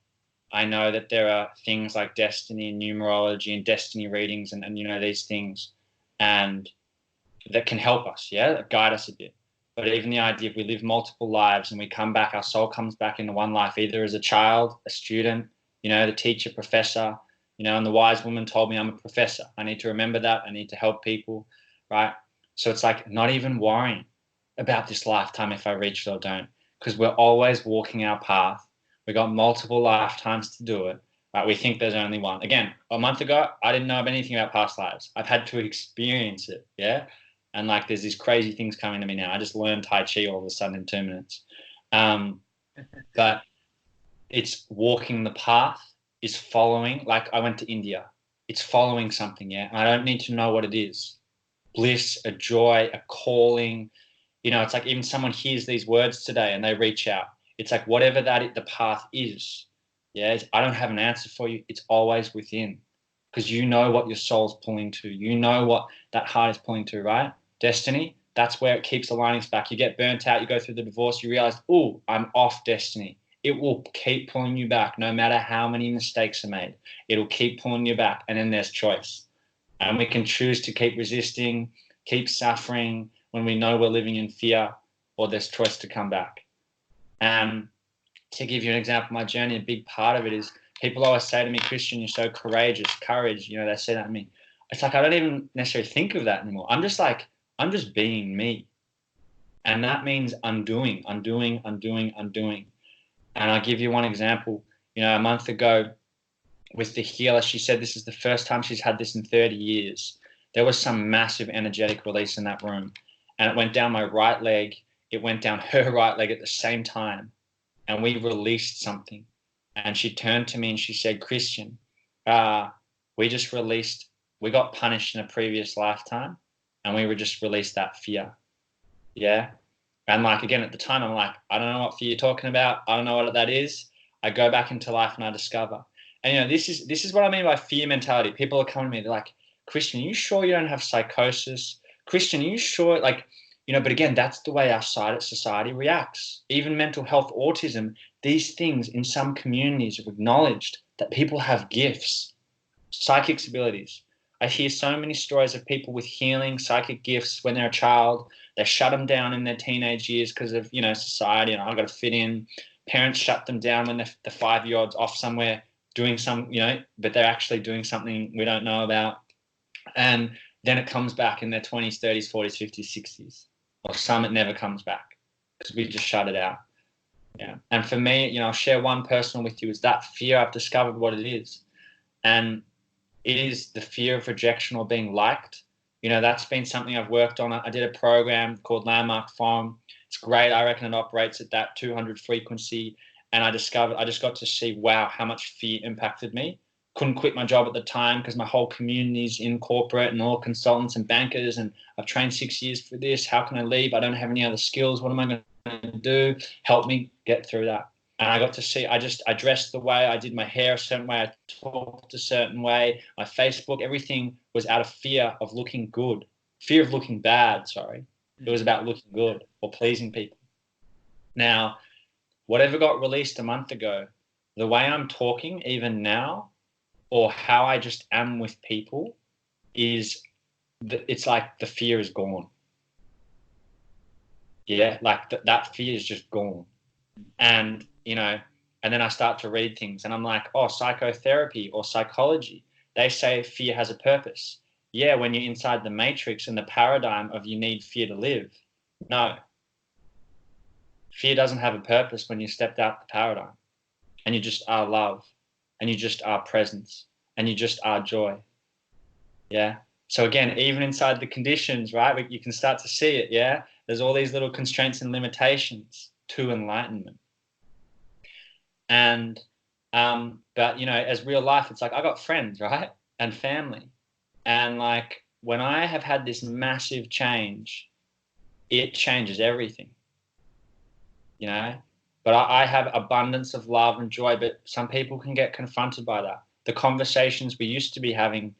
B: I know that there are things like destiny and numerology and destiny readings and these things, and that can help us, guide us a bit. But even the idea if we live multiple lives and we come back, our soul comes back into one life, either as a child, a student, the teacher, professor, and the wise woman told me I'm a professor. I need to remember that. I need to help people, right? So it's like not even worrying about this lifetime if I reach it or don't, because we're always walking our path. We got multiple lifetimes to do it, right? We think there's only one. Again, a month ago, I didn't know anything about past lives. I've had to experience it, yeah? And like there's these crazy things coming to me now. I just learned Tai Chi all of a sudden in 2 minutes. But it's walking the path, is following. Like I went to India. It's following something, yeah? And I don't need to know what it is. Bliss, a joy, a calling. You know, it's like even someone hears these words today and they reach out. It's like whatever the path is, yeah, I don't have an answer for you. It's always within, because you know what your soul's pulling to. You know what that heart is pulling to, right? Destiny, that's where it keeps aligning us back. You get burnt out, you go through the divorce, you realize, oh, I'm off destiny. It will keep pulling you back no matter how many mistakes are made. It'll keep pulling you back. And then there's choice. And we can choose to keep resisting, keep suffering when we know we're living in fear, or there's choice to come back. And to give you an example of my journey, a big part of it is people always say to me, Kristian, you're so courageous, courage. You know, they say that to me. It's like I don't even necessarily think of that anymore. I'm just being me. And that means undoing. And I'll give you one example. You know, a month ago with the healer, she said this is the first time she's had this in 30 years. There was some massive energetic release in that room. And it went down my right leg. It went down her right leg at the same time. And we released something. And she turned to me and she said, Kristian, we got punished in a previous lifetime, and we were just released that fear. Yeah. And like, again, at the time, I'm like, I don't know what fear you're talking about. I don't know what that is. I go back into life and I discover. And, you know, this is what I mean by fear mentality. People are coming to me, they're like, Kristian, are you sure you don't have psychosis? Kristian, are you sure? Like, you know, but again, that's the way our society reacts. Even mental health, autism, these things in some communities have acknowledged that people have gifts, psychic abilities. I hear so many stories of people with healing psychic gifts when they're a child. They shut them down in their teenage years because of, you know, society and I've got to fit in. Parents shut them down when the 5-year-old's off somewhere doing some, you know, but they're actually doing something we don't know about. And then it comes back in their 20s, 30s, 40s, 50s, 60s. Or some it never comes back because we just shut it out. Yeah. And for me, you know, I'll share one personal with you is that fear. I've discovered what it is. And it is the fear of rejection or being liked. You know, that's been something I've worked on. I did a program called Landmark Farm. It's great. I reckon it operates at that 200 frequency. And I just got to see, wow, how much fear impacted me. Couldn't quit my job at the time because my whole community's in corporate and all consultants and bankers, and I've trained 6 years for this. How can I leave? I don't have any other skills. What am I going to do? Help me get through that. And I got to see, I dressed the way, I did my hair a certain way, I talked a certain way, my Facebook, everything was out of fear of looking good. Fear of looking bad, sorry. It was about looking good or pleasing people. Now, whatever got released a month ago, the way I'm talking even now, or how I just am with people, is it's like the fear is gone. Yeah, like that fear is just gone. And, you know, and then I start to read things and I'm like, oh, psychotherapy or psychology, they say fear has a purpose. Yeah, when you're inside the matrix and the paradigm of you need fear to live. No. Fear doesn't have a purpose when you stepped out the paradigm and you just are love and you just are presence and you just are joy. Yeah. So again, even inside the conditions, right, you can start to see it. Yeah. There's all these little constraints and limitations to enlightenment. And, but, you know, as real life, it's like I got friends, right, and family. And like when I have had this massive change, it changes everything, you know. But I have abundance of love and joy, but some people can get confronted by that. The conversations we used to be having,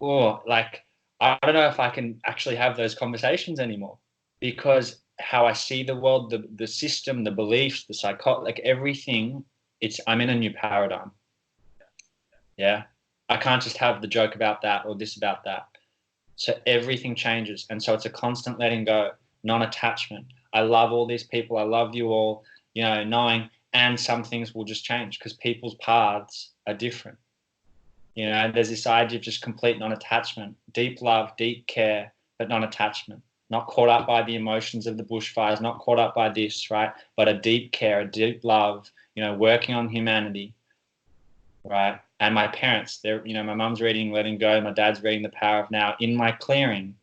B: like, I don't know if I can actually have those conversations anymore because how I see the world, the system, the beliefs, the psychology, like everything, I'm in a new paradigm. Yeah. I can't just have the joke about that or this about that. So everything changes. And so it's a constant letting go, non-attachment. I love all these people. I love you all, you know, knowing, and some things will just change because people's paths are different. You know, there's this idea of just complete non-attachment, deep love, deep care, but non-attachment, not caught up by the emotions of the bushfires, not caught up by this, right? But a deep care, a deep love, you know, working on humanity, right? And my parents, you know, my mum's reading Letting Go, my dad's reading The Power of Now. In my clearing,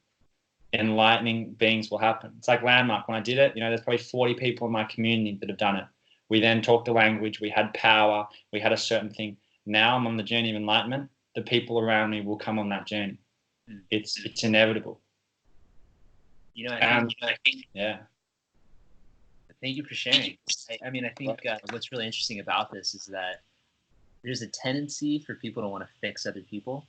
B: enlightening beings will happen. It's like Landmark. When I did it, you know, there's probably 40 people in my community that have done it. We then talked the language, we had power, we had a certain thing. Now I'm on the journey of enlightenment. the people around me will come on that journey.
A: Mm.
B: It's inevitable.
A: I think,
B: yeah.
A: Thank you for sharing. I mean, I think what's really interesting about this is that there's a tendency for people to want to fix other people,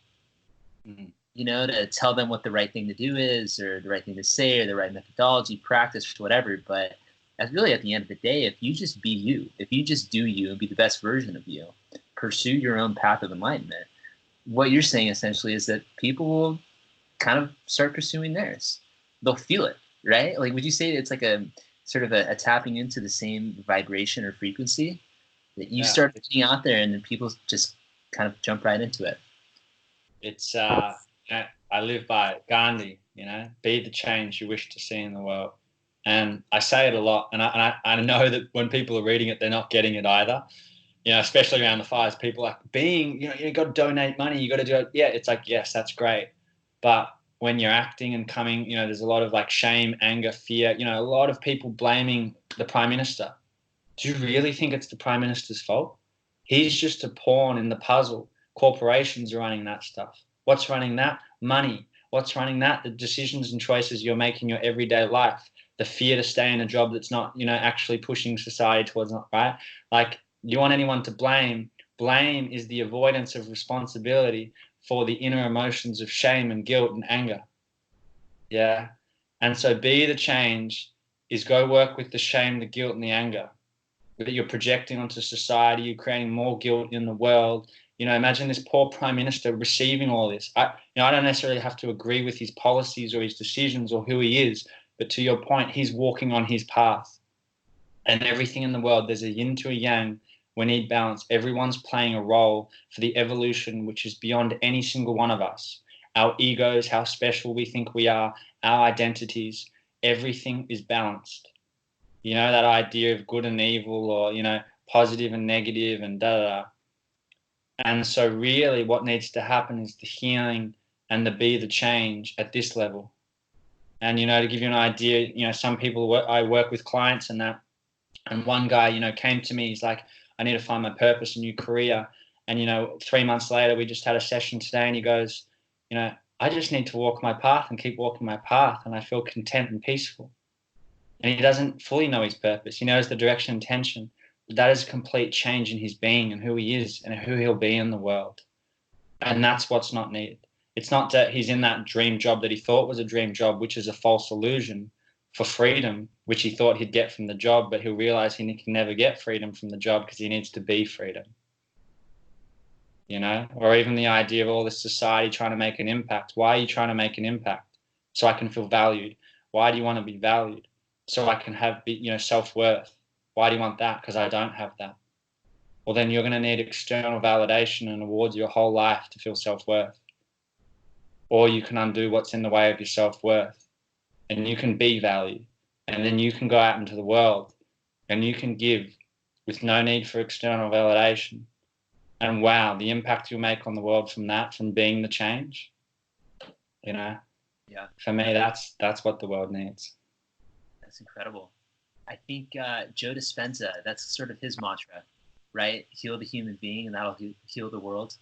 A: to tell them what the right thing to do is, or the right thing to say, or the right methodology, practice, whatever. But really, at the end of the day, if you just be you, if you just do you and be the best version of you, pursue your own path of enlightenment, what you're saying essentially is that people will kind of start pursuing theirs. They'll feel it, right? Like, would you say it's like a sort of a tapping into the same vibration or frequency that you start putting out there, and then people just kind of jump right into it?
B: It's I live by Gandhi, be the change you wish to see in the world. And I say it a lot, and I know that when people are reading it, they're not getting it either. Especially around the fires, people are like, you got to donate money, you got to do it. Yeah, it's like, yes, that's great. But when you're acting and coming, there's a lot of like shame, anger, fear, a lot of people blaming the Prime Minister. Do you really think it's the Prime Minister's fault? He's just a pawn in the puzzle. Corporations are running that stuff. What's running that? Money. What's running that? The decisions and choices you're making in your everyday life. The fear to stay in a job that's not, actually pushing society towards not right. Like, you want anyone to blame? Blame is the avoidance of responsibility for the inner emotions of shame and guilt and anger. Yeah. And so be the change is go work with the shame, the guilt, and the anger that you're projecting onto society. You're creating more guilt in the world. Imagine this poor Prime Minister receiving all this. I don't necessarily have to agree with his policies or his decisions or who he is, but to your point, he's walking on his path. And everything in the world, there's a yin to a yang. We need balance. Everyone's playing a role for the evolution, which is beyond any single one of us. Our egos, how special we think we are, our identities, everything is balanced. That idea of good and evil, or, positive and negative, and da-da-da. And so really what needs to happen is the healing and the be the change at this level. And, to give you an idea, some people, I work with clients and that, and one guy, came to me, he's like, I need to find my purpose, a new career. And, 3 months later, we just had a session today, and he goes, I just need to walk my path and keep walking my path, and I feel content and peaceful. And he doesn't fully know his purpose. He knows the direction and intention. But that is a complete change in his being and who he is and who he'll be in the world. And that's what's not needed. It's not that he's in that dream job that he thought was a dream job, which is a false illusion for freedom, which he thought he'd get from the job, but he'll realize he can never get freedom from the job because he needs to be freedom. Or even the idea of all this society trying to make an impact. Why are you trying to make an impact? So I can feel valued. Why do you want to be valued? So I can have, self-worth. Why do you want that? Because I don't have that. Well, then you're going to need external validation and awards your whole life to feel self-worth. Or you can undo what's in the way of your self-worth, and you can be valued. And then you can go out into the world and you can give with no need for external validation. And wow, the impact you'll make on the world from that, from being the change,
A: Yeah.
B: For me, that's what the world needs.
A: That's incredible. I think Joe Dispenza, that's sort of his mantra, right? Heal the human being, and that'll heal the world.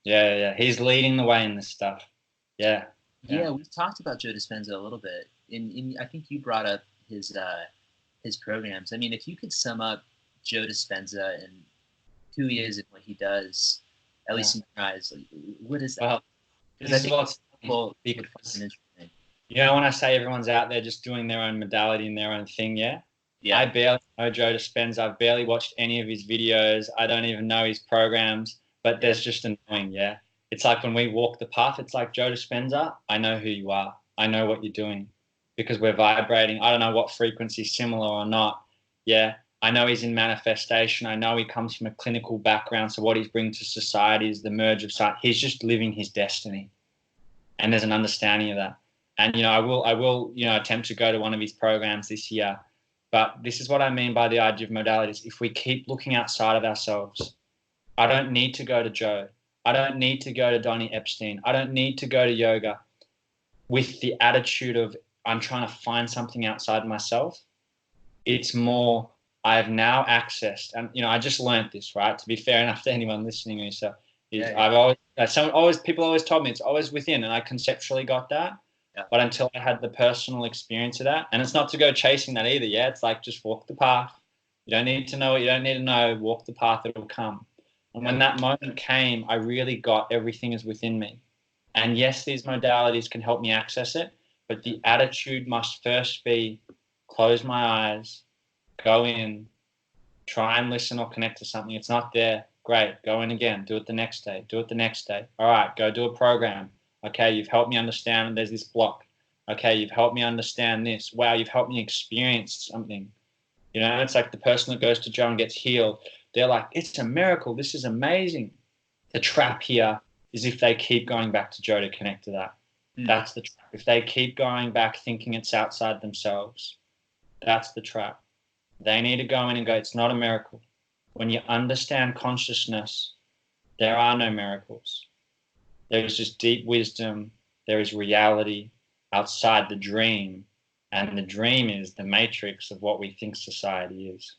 B: Yeah. He's leading the way in this stuff. Yeah,
A: we've talked about Joe Dispenza a little bit. I think you brought up his programs. I mean, if you could sum up Joe Dispenza and who he is and what he does, at least in your eyes, like, what is that?
B: Well, this is what's cool, because when I say everyone's out there just doing their own modality and their own thing, I barely know Joe Dispenza. I've barely watched any of his videos. I don't even know his programs, but there's just annoying, It's like when we walk the path, it's like, Joe Dispenza, I know who you are. I know what you're doing because we're vibrating. I don't know what frequency, similar or not. I know he's in manifestation. I know he comes from a clinical background. So what he's bringing to society is the merge of sight. He's just living his destiny. And there's an understanding of that. And, I will attempt to go to one of his programs this year. But this is what I mean by the idea of modalities. If we keep looking outside of ourselves, I don't need to go to Joe. I don't need to go to Donnie Epstein. I don't need to go to yoga with the attitude of I'm trying to find something outside myself. It's more, I have now accessed, and, I just learned this, right? To be fair enough to anyone listening, so, People always told me it's always within, and I conceptually got that. Yeah. But until I had the personal experience of that, and it's not to go chasing that either. Yeah, it's like just walk the path. You don't need to know what you don't need to know. Walk the path; it'll come. And when that moment came, I really got everything is within me. And yes, these modalities can help me access it, but the attitude must first be close my eyes, go in, try and listen or connect to something. It's not there. Great. Go in again. Do it the next day. Do it the next day. All right. Go do a program. Okay. You've helped me understand there's this block. Okay. You've helped me understand this. Wow. You've helped me experience something. You know, it's like the person that goes to Joe and gets healed. They're like, it's a miracle. This is amazing. The trap here is if they keep going back to Joe to connect to that. That's the trap. If they keep going back thinking it's outside themselves, that's the trap. They need to go in and go, it's not a miracle. When you understand consciousness, there are no miracles. There is just deep wisdom. There is reality outside the dream. And the dream is the matrix of what we think society is.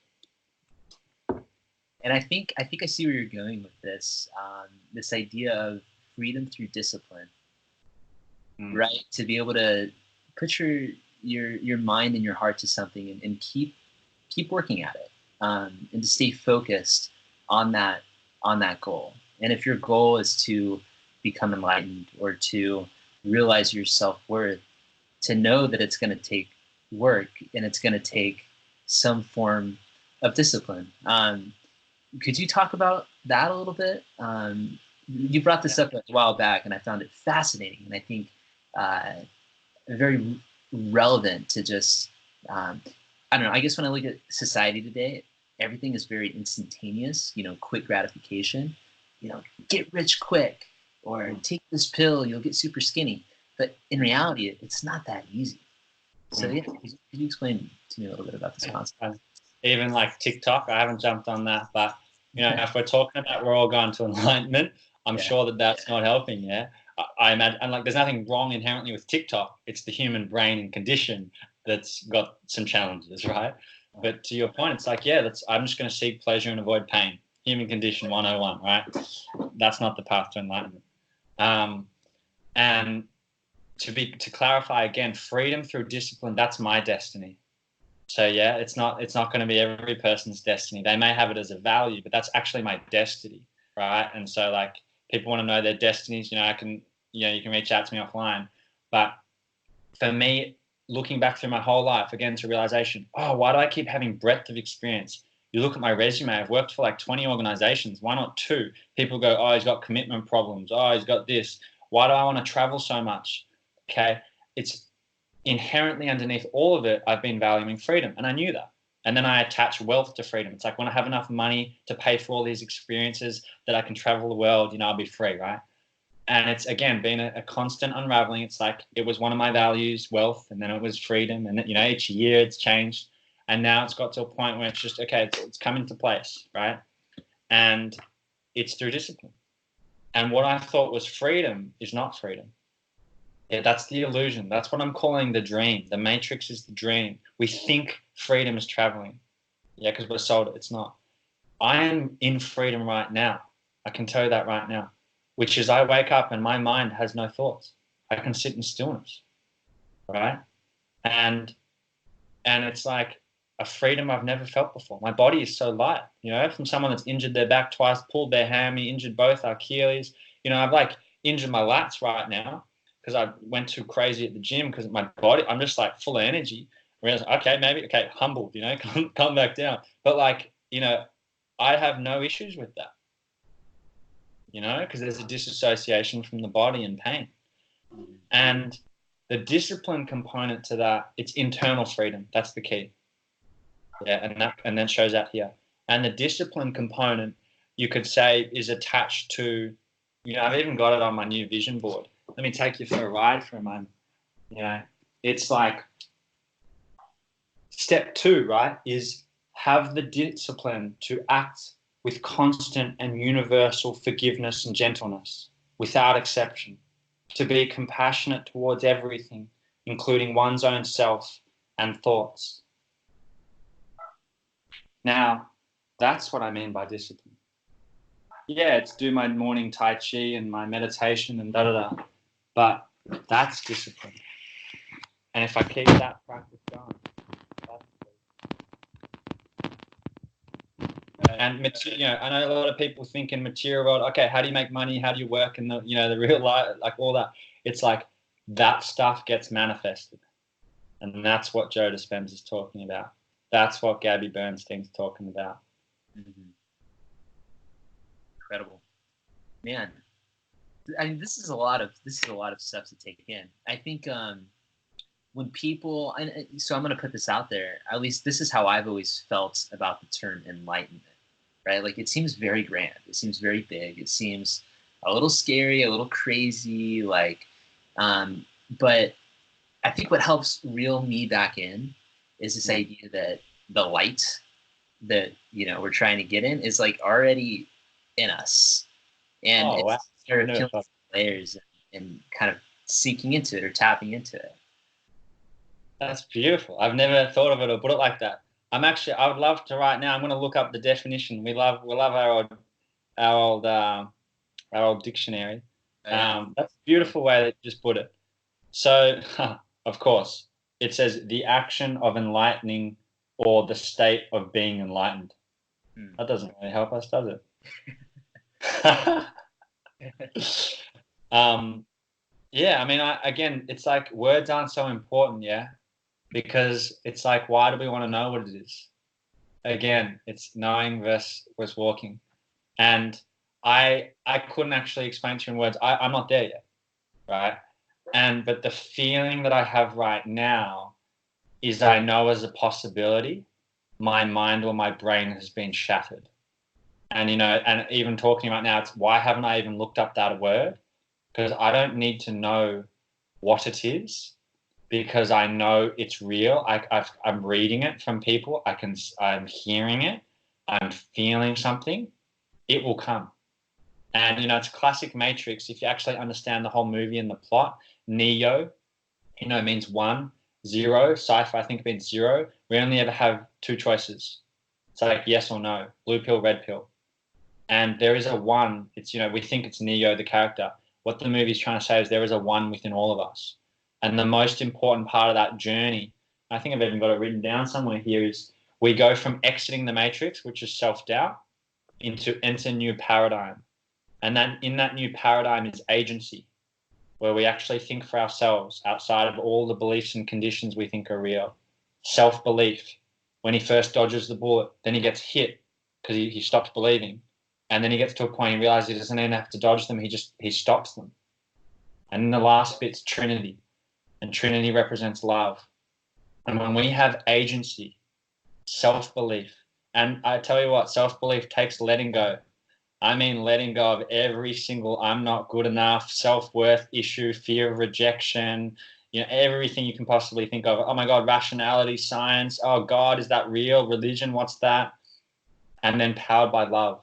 A: And I think I see where you're going with this. This idea of freedom through discipline, right? To be able to put your mind and your heart to something and keep working at it, and to stay focused on that goal. And if your goal is to become enlightened or to realize your self-worth, to know that it's going to take work and it's going to take some form of discipline. Could you talk about that a little bit? You brought this up a while back, and I found it fascinating, and I think very relevant to just, I don't know, I guess when I look at society today, everything is very instantaneous, you know, quick gratification, you know, get rich quick, or take this pill, you'll get super skinny. But in reality, it's not that easy. So yeah, could you explain to me a little bit about this concept?
B: Even like TikTok, I haven't jumped on that, but you know, if we're talking about we're all going to enlightenment, I'm sure that that's not helping. Yeah, I imagine, and like, there's nothing wrong inherently with TikTok. It's the human brain and condition that's got some challenges, right? But to your point, it's like, I'm just going to seek pleasure and avoid pain. Human condition 101, right? That's not the path to enlightenment. And to clarify again, freedom through discipline, that's my destiny. So yeah, it's not going to be every person's destiny. They may have it as a value, but that's actually my destiny, right? And so like, people want to know their destinies, you can reach out to me offline. But for me, looking back through my whole life, again, to realization, why do I keep having breadth of experience? You look at my resume, I've worked for like 20 organizations. Why not 2? People go, he's got commitment problems. He's got this. Why do I want to travel so much? Okay. It's inherently underneath all of it, I've been valuing freedom, and I knew that. And then I attach wealth to freedom. It's like, when I have enough money to pay for all these experiences that I can travel the world, I'll be free, right? And it's, again, been a constant unraveling. It's like, it was one of my values, wealth, and then it was freedom. And, each year it's changed. And now it's got to a point where it's just, okay, it's come into place, right? And it's through discipline. And what I thought was freedom is not freedom. Yeah, that's the illusion. That's what I'm calling the dream. The matrix is the dream. We think freedom is traveling. Yeah, because we're sold it. It's not. I am in freedom right now. I can tell you that right now, which is, I wake up and my mind has no thoughts. I can sit in stillness, right? And it's like a freedom I've never felt before. My body is so light, from someone that's injured their back twice, pulled their hammy, injured both Achilles. I've like injured my lats right now, because I went too crazy at the gym, because my body, I'm just like full of energy. Whereas, humbled, come back down. But like, I have no issues with that, because there's a disassociation from the body and pain. And the discipline component to that, it's internal freedom. That's the key. Yeah, and that shows out here. And the discipline component, you could say, is attached to, I've even got it on my new vision board. Let me take you for a ride for a moment. It's like step 2, right, is have the discipline to act with constant and universal forgiveness and gentleness, without exception, to be compassionate towards everything, including one's own self and thoughts. Now, that's what I mean by discipline. yeah, it's do my morning Tai Chi and my meditation and da-da-da. But that's discipline. And if I keep that practice going, and I know a lot of people think in material world, okay, how do you make money? How do you work in the, the real life, like all that? It's like that stuff gets manifested. And that's what Joe Dispenza's talking about. That's what Gabby Bernstein's talking about.
A: Mm-hmm. Incredible, man. I mean, this is a lot of stuff to take in. I think when people, so I'm going to put this out there. At least this is how I've always felt about the term enlightenment, right? Like it seems very grand. It seems very big. It seems a little scary, a little crazy. Like, but I think what helps reel me back in is this idea that the light that we're trying to get in is like already in us, and it's sort of peeling layers and kind of sinking into it or tapping into it.
B: That's beautiful. I've never thought of it or put it like that. I would love to right now. I'm going to look up the definition. We love our old dictionary. That's a beautiful way that you just put it. So, of course, it says the action of enlightening or the state of being enlightened. That doesn't really help us, does it? Yeah, I mean, again, it's like words aren't so important, yeah, because it's like, why do we want to know what it is? Again, it's knowing versus walking. And I couldn't actually explain to you in words. I'm not there yet, right? But the feeling that I have right now is I know as a possibility, my mind or my brain has been shattered. And, and even talking right now, it's why haven't I even looked up that word? Because I don't need to know what it is, because I know it's real. I'm reading it from people. I'm hearing it. I'm feeling something. It will come. And, it's classic Matrix. If you actually understand the whole movie and the plot, Neo, means 1, 0. Cypher, I think it means 0. We only ever have 2 choices. It's like yes or no, blue pill, red pill. And there is a 1. It's, we think it's Neo, the character. What the movie is trying to say is there is a 1 within all of us. And the most important part of that journey, I think I've even got it written down somewhere here, is we go from exiting the matrix, which is self-doubt, into enter new paradigm. And then in that new paradigm is agency, where we actually think for ourselves outside of all the beliefs and conditions we think are real. Self-belief. When he first dodges the bullet, then he gets hit because he stops believing. And then he gets to a point he realizes he doesn't even have to dodge them. He stops them. And then the last bit's Trinity. And Trinity represents love. And when we have agency, self-belief, and I tell you what, self-belief takes letting go. I mean letting go of every single I'm not good enough, self-worth issue, fear of rejection, everything you can possibly think of. Oh my God, rationality, science. Oh God, is that real? Religion, what's that? And then powered by love.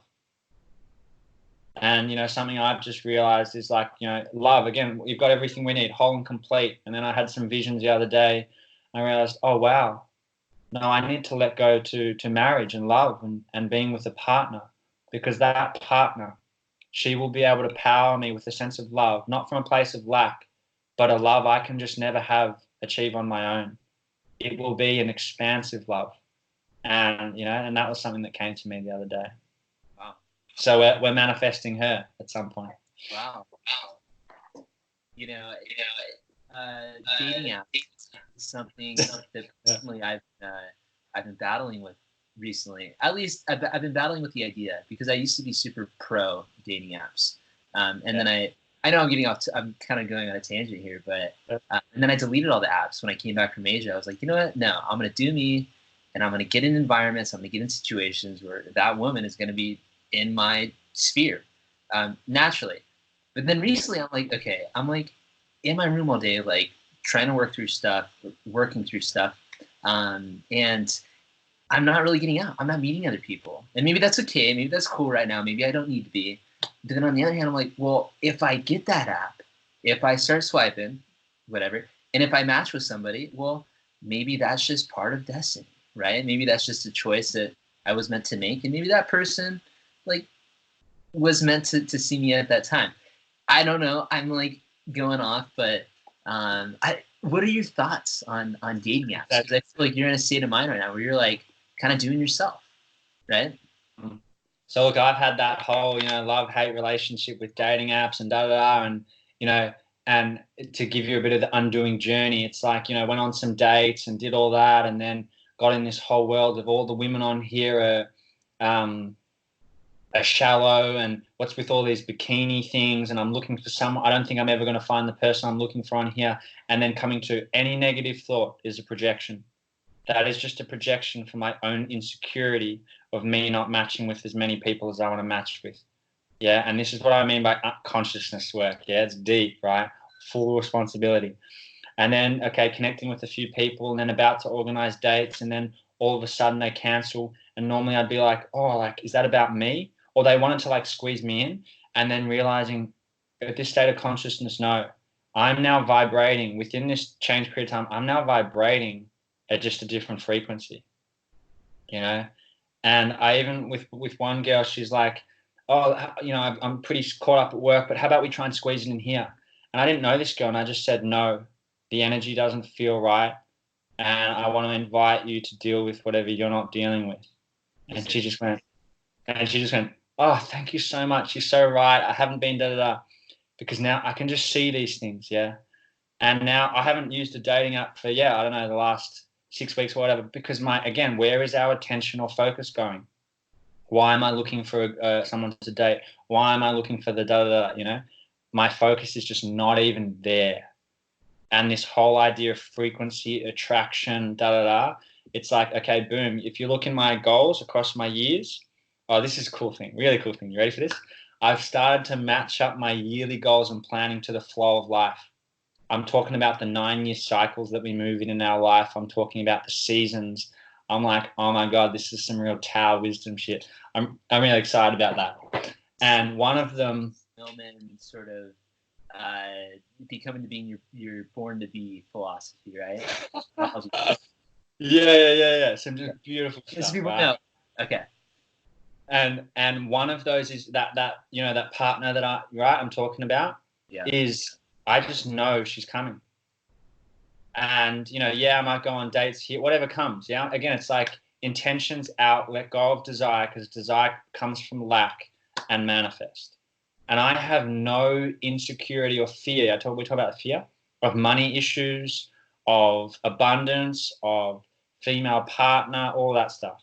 B: And, something I've just realized is like, love, again, we've got everything we need, whole and complete. And then I had some visions the other day. I realized, oh, wow, no, I need to let go to marriage and love and being with a partner, because that partner, she will be able to power me with a sense of love, not from a place of lack, but a love I can just never achieve on my own. It will be an expansive love. And, and that was something that came to me the other day. So we're manifesting her at some point.
A: Wow. Dating apps is something that personally I've been battling with recently. At least I've been battling with the idea, because I used to be super pro dating apps, then I know I'm kind of going on a tangent here, but and then I deleted all the apps when I came back from Asia. I was like, you know what? No, I'm gonna do me, and I'm gonna get in environments. I'm gonna get in situations where that woman is gonna be in my sphere, naturally. But then recently I'm like, okay, I'm like in my room all day, like trying to working through stuff. And I'm not really getting out. I'm not meeting other people. And maybe that's okay. Maybe that's cool right now. Maybe I don't need to be. But then on the other hand, I'm like, well, if I get that app, if I start swiping, whatever, and if I match with somebody, well, maybe that's just part of destiny, right? Maybe that's just a choice that I was meant to make. And maybe that person, like, was meant to see me at that time. I don't know. I'm like going off, but what are your thoughts on dating apps? Because I feel like you're in a state of mind right now where you're like kind of doing yourself, right?
B: So look, I've had that whole, love-hate relationship with dating apps and da-da-da, and, and to give you a bit of the undoing journey, it's like, went on some dates and did all that, and then got in this whole world of all the women on here are shallow, and what's with all these bikini things, and I'm looking for someone. I don't think I'm ever going to find the person I'm looking for on here. And then coming to any negative thought is a projection. That is just a projection for my own insecurity of me not matching with as many people as I want to match with. Yeah, and this is what I mean by consciousness work. Yeah, it's deep, right? Full responsibility. And then, okay, connecting with a few people, and then about to organize dates, and then all of a sudden they cancel. And normally I'd be like, oh, like, is that about me? Or they wanted to like squeeze me in, and then realizing at this state of consciousness, no, I'm now vibrating within this change period of time. I'm now vibrating at just a different frequency, And I even with one girl, she's like, oh, I'm pretty caught up at work, but how about we try and squeeze it in here? And I didn't know this girl, and I just said, no, the energy doesn't feel right, and I want to invite you to deal with whatever you're not dealing with. And she just went, oh, thank you so much. You're so right. I haven't been da-da-da. Because now I can just see these things, yeah? And now I haven't used a dating app for, I don't know, the last 6 weeks or whatever, because again, where is our attention or focus going? Why am I looking for someone to date? Why am I looking for the da-da-da, My focus is just not even there. And this whole idea of frequency, attraction, da-da-da, it's like, okay, boom. If you look in my goals across my years, oh, this is a cool thing, really cool thing. You ready for this? I've started to match up my yearly goals and planning to the flow of life. I'm talking about the 9-year cycles that we move in our life. I'm talking about the seasons. I'm like, oh my God, this is some real Tao wisdom shit. I'm really excited about that. And one of them,
A: sort of becoming to being your born to be philosophy, right?
B: Yeah. Some just beautiful stuff.
A: People know. Okay.
B: And one of those is that partner that I'm talking about is, I just know she's coming. And I might go on dates here, whatever comes. Yeah. Again, it's like intentions out, let go of desire, because desire comes from lack and manifest. And I have no insecurity or fear. We talk about fear of money issues, of abundance, of female partner, all that stuff,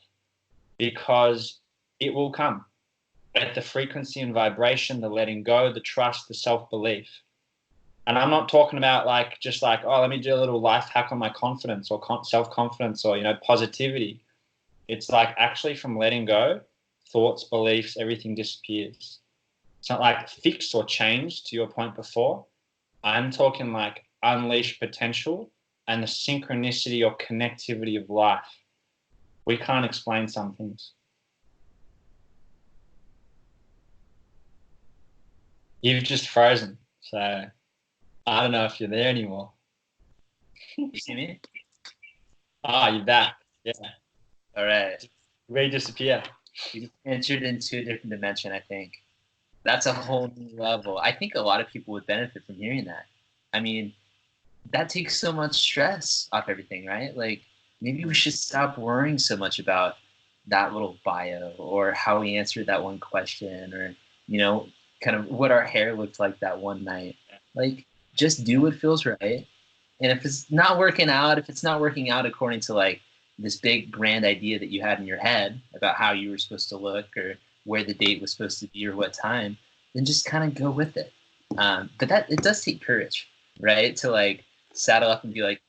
B: because it will come at the frequency and vibration, the letting go, the trust, the self-belief. And I'm not talking about just oh, let me do a little life hack on my confidence or self-confidence or, positivity. It's like actually from letting go, thoughts, beliefs, everything disappears. It's not like fix or change, to your point before. I'm talking like unleash potential and the synchronicity or connectivity of life. We can't explain some things. You've just frozen, so I don't know if you're there anymore.
A: You see me?
B: You're back. Yeah.
A: All right.
B: Where you disappear?
A: You entered into a different dimension, I think. That's a whole new level. I think a lot of people would benefit from hearing that. I mean, that takes so much stress off everything, right? Like, maybe we should stop worrying so much about that little bio or how we answered that one question or, kind of what our hair looked like that one night. Like, just do what feels right. And if it's not working out, according to like this big grand idea that you had in your head about how you were supposed to look or where the date was supposed to be or what time, then just kind of go with it. But that it does take courage, right? To like saddle up and be like,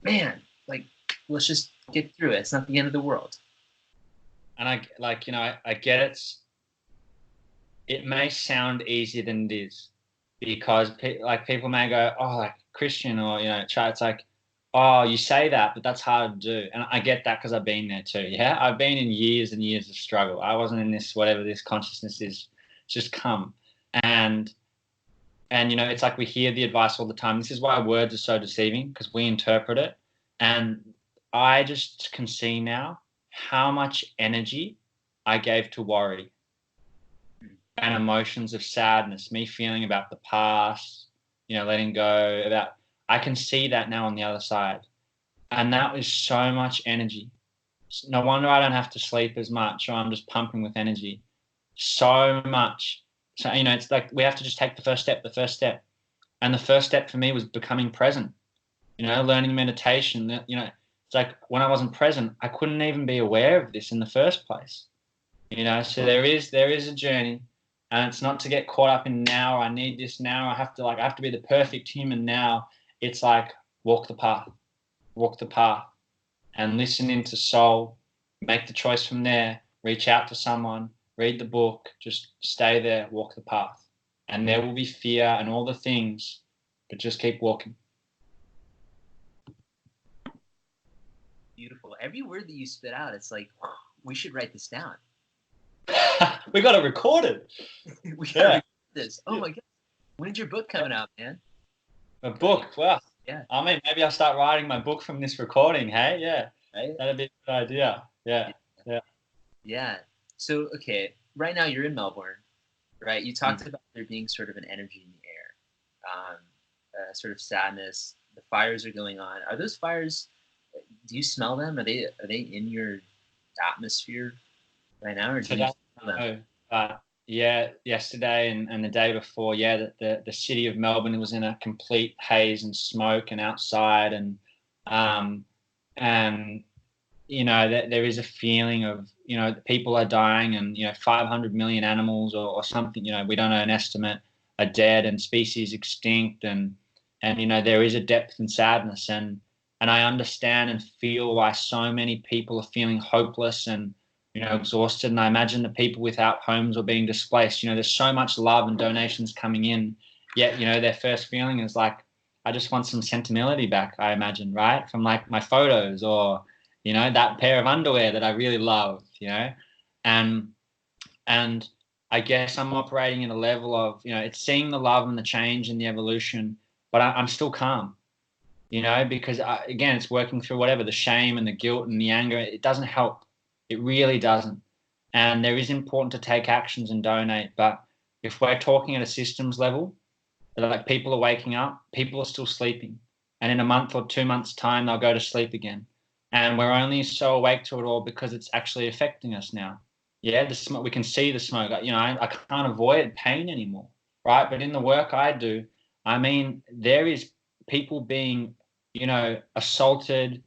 A: man, like let's just get through it. It's not the end of the world.
B: And I get it. It may sound easier than it is, because people may go, oh, like Kristian, or try. It's like, oh, you say that, but that's hard to do. And I get that because I've been there too. Yeah, I've been in years and years of struggle. I wasn't in this, whatever this consciousness is, just come. And it's like we hear the advice all the time. This is why words are so deceiving, because we interpret it. And I just can see now how much energy I gave to worry. and emotions of sadness, me feeling about the past, letting go about, I can see that now on the other side. And that was so much energy. No wonder I don't have to sleep as much, or I'm just pumping with energy. So much. So, it's like we have to just take the first step. And the first step for me was becoming present, learning meditation. It's like when I wasn't present, I couldn't even be aware of this in the first place. So there is a journey, and it's not to get caught up in now. I need this now. I have to be the perfect human now. It's like walk the path, and listen into soul. Make the choice from there. Reach out to someone. Read the book. Just stay there. Walk the path, and there will be fear and all the things, but just keep walking.
A: Beautiful. Every word that you spit out, it's like we should write this down.
B: We got to record it.
A: We got to record this. Oh my God. When's your book coming out, man?
B: A book? Well,
A: yeah.
B: I mean, maybe I'll start writing my book from this recording, hey? Yeah. Right? That'd be a good idea. Yeah.
A: So, okay, right now you're in Melbourne, right? You talked about there being sort of an energy in the air, sort of sadness. The fires are going on. Are those fires, do you smell them? Are they in your atmosphere right now, or do you smell them?
B: Yeah, yesterday and the day before, the city of Melbourne was in a complete haze and smoke and outside, and there is a feeling of, people are dying, and 500 million animals or something, we don't know an estimate, are dead and species extinct, and there is a depth and sadness, and I understand and feel why so many people are feeling hopeless and exhausted. And I imagine the people without homes or being displaced, there's so much love and donations coming in, yet, their first feeling is like, I just want some sentimentality back, I imagine, right? From like my photos or, that pair of underwear that I really loved, and I guess I'm operating at a level of, it's seeing the love and the change and the evolution, but I'm still calm, because again, it's working through whatever, the shame and the guilt and the anger. It doesn't help. It really doesn't. And there is important to take actions and donate. But if we're talking at a systems level, like people are waking up, people are still sleeping. And in a month or 2 months' time, they'll go to sleep again. And we're only so awake to it all because it's actually affecting us now. Yeah, the smoke, we can see the smoke. I can't avoid pain anymore, right? But in the work I do, I mean, there is people being, assaulted,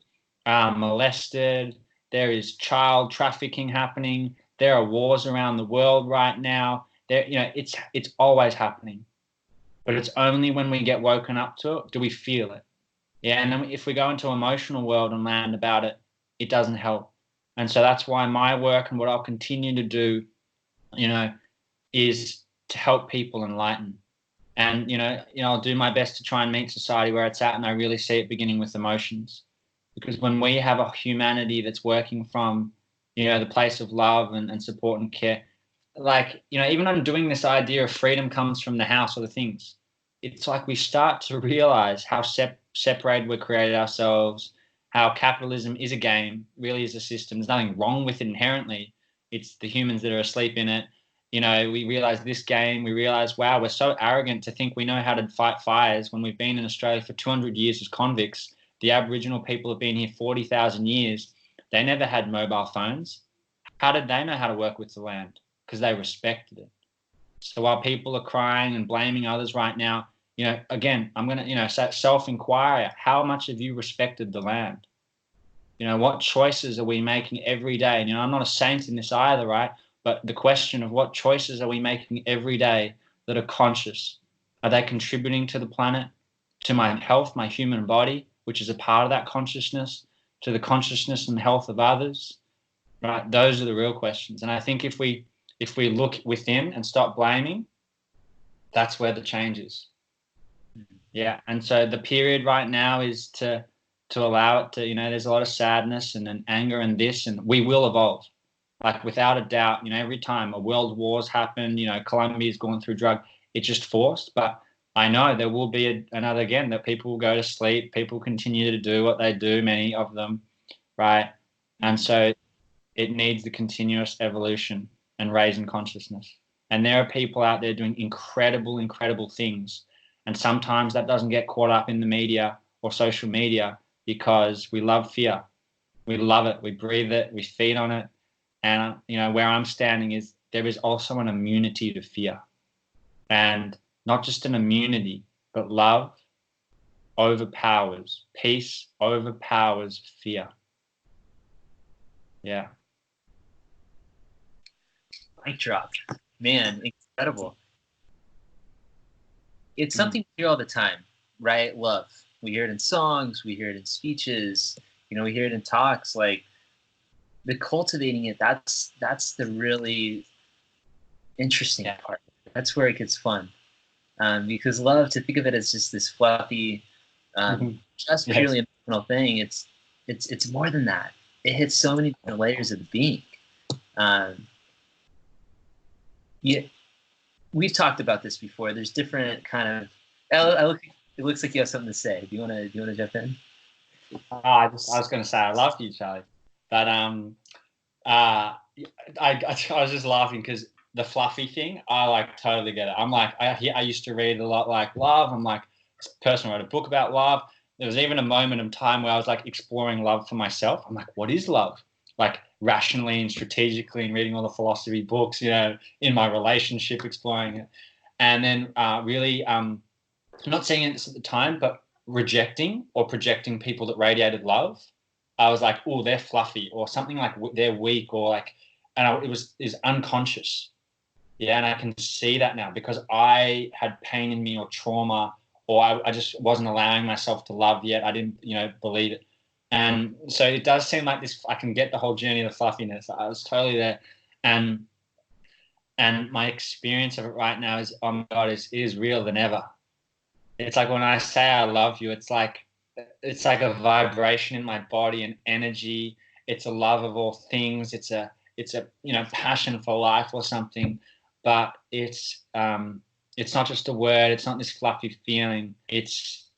B: molested. There is child trafficking happening. There are wars around the world right now. It's always happening, but it's only when we get woken up to it do we feel it. Yeah, and then if we go into emotional world and land about it, it doesn't help. And so that's why my work and what I'll continue to do, is to help people enlighten. And I'll do my best to try and meet society where it's at, and I really see it beginning with emotions. Because when we have a humanity that's working from, the place of love and support and care, like, even I'm doing this idea of freedom comes from the house or the things. It's like we start to realize how separated we created ourselves, how capitalism is a game, really is a system. There's nothing wrong with it inherently. It's the humans that are asleep in it. We realize this game, we realize, wow, we're so arrogant to think we know how to fight fires when we've been in Australia for 200 years as convicts. The Aboriginal people have been here 40,000 years. They never had mobile phones. How did they know how to work with the land? Because they respected it. So while people are crying and blaming others right now, again, I'm going to, self-inquire. How much have you respected the land? What choices are we making every day? And, I'm not a saint in this either, right? But the question of what choices are we making every day that are conscious? Are they contributing to the planet, to my health, my human body, which is a part of that consciousness, to the consciousness and health of others, right? Those are the real questions. And I think if we look within and stop blaming, that's where the change is. Yeah. And so the period right now is to allow it to, there's a lot of sadness and anger and this, and we will evolve. Like without a doubt, every time a world war's happened, Colombia's gone through drug, it's just forced. But I know there will be another again, that people will go to sleep, people continue to do what they do, many of them, right? And so it needs the continuous evolution and raising consciousness. And there are people out there doing incredible, incredible things. And sometimes that doesn't get caught up in the media or social media because we love fear. We love it. We breathe it. We feed on it. And, where I'm standing is there is also an immunity to fear. And not just an immunity, but love overpowers. Peace overpowers fear. Yeah.
A: Mic drop. Man, incredible. It's something we hear all the time, right? Love. We hear it in songs. We hear it in speeches. We hear it in talks. Like, the cultivating it, that's the really interesting part. That's where it gets fun. Because love, to think of it as just this fluffy, just purely emotional thing, it's more than that. It hits so many different layers of the being. We've talked about this before. There's different kind of. It looks like you have something to say. Do you want to jump in?
B: I was going to say I love you, Charlie, but I was just laughing because the fluffy thing, I totally get it. I'm like, I used to read a lot like love. I'm like, this person wrote a book about love. There was even a moment in time where I was like exploring love for myself. I'm like, what is love? Like rationally and strategically, and reading all the philosophy books, in my relationship, exploring it. And then really not seeing it at the time, but rejecting or projecting people that radiated love. I was like, oh, they're fluffy, or something like they're weak, or like, and it was unconscious. Yeah, and I can see that now because I had pain in me or trauma, or I just wasn't allowing myself to love yet. I didn't, believe it. And so it does seem like this, I can get the whole journey of the fluffiness. I was totally there. And my experience of it right now is, oh my God, it is real than ever. It's like when I say I love you, it's like a vibration in my body and energy. It's a love of all things. It's a passion for life or something. But it's not just a word. It's not this fluffy feeling. It's